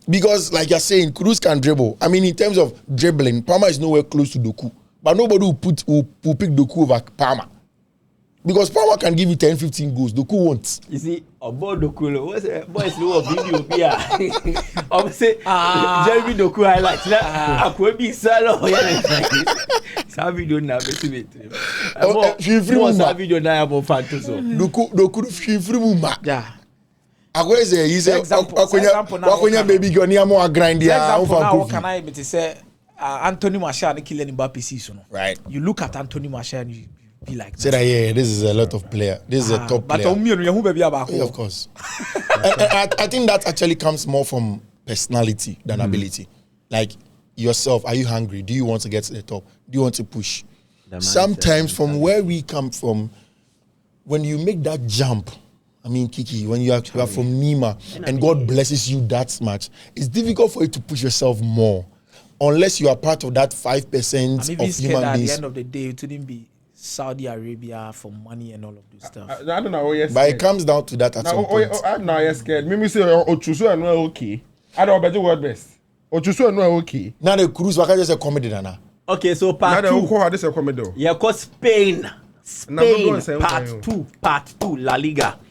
Because, like you're saying, Kudus can dribble. I mean, in terms of dribbling, Palmer is nowhere close to Doku. But nobody will pick Doku over Palmer. Because Palmer can give you 10, 15 goals. Doku won't. You see, about Doku, what's the boys do a video here? Obviously, Jeremy Doku highlights. Akomeah salo. Some video na beti. Some video na about fantasy. Doku free muma. Yeah. Akomeah he say Akomeah baby girl ni amo grind ya. Now can I be say Anthony Martial and Kylian Mbappe season. Right. You look at Anthony Martial and you be like, say that yeah, this is a lot of player. This is a top player. But of course. I think that actually comes more from personality than ability. Like yourself, are you hungry? Do you want to get to the top? Do you want to push? Sometimes from where we come from, when you make that jump, I mean, Kiki, when you are from Nima and God blesses you that much, it's difficult for you to push yourself more. Unless you are part of that 5% of human beings. At the end of the day, it wouldn't be Saudi Arabia for money and all of this stuff. I don't know. Yes, but it comes down to that at some point. I don't know. Yes, scared. Me say Ochusu and okay. I don't bet you word best. Ochusu and okay. Now the cruise, why can't you say comedy now? Okay, so part now 2. Now the comedy. Yeah, cause Spain. Part 2, La Liga.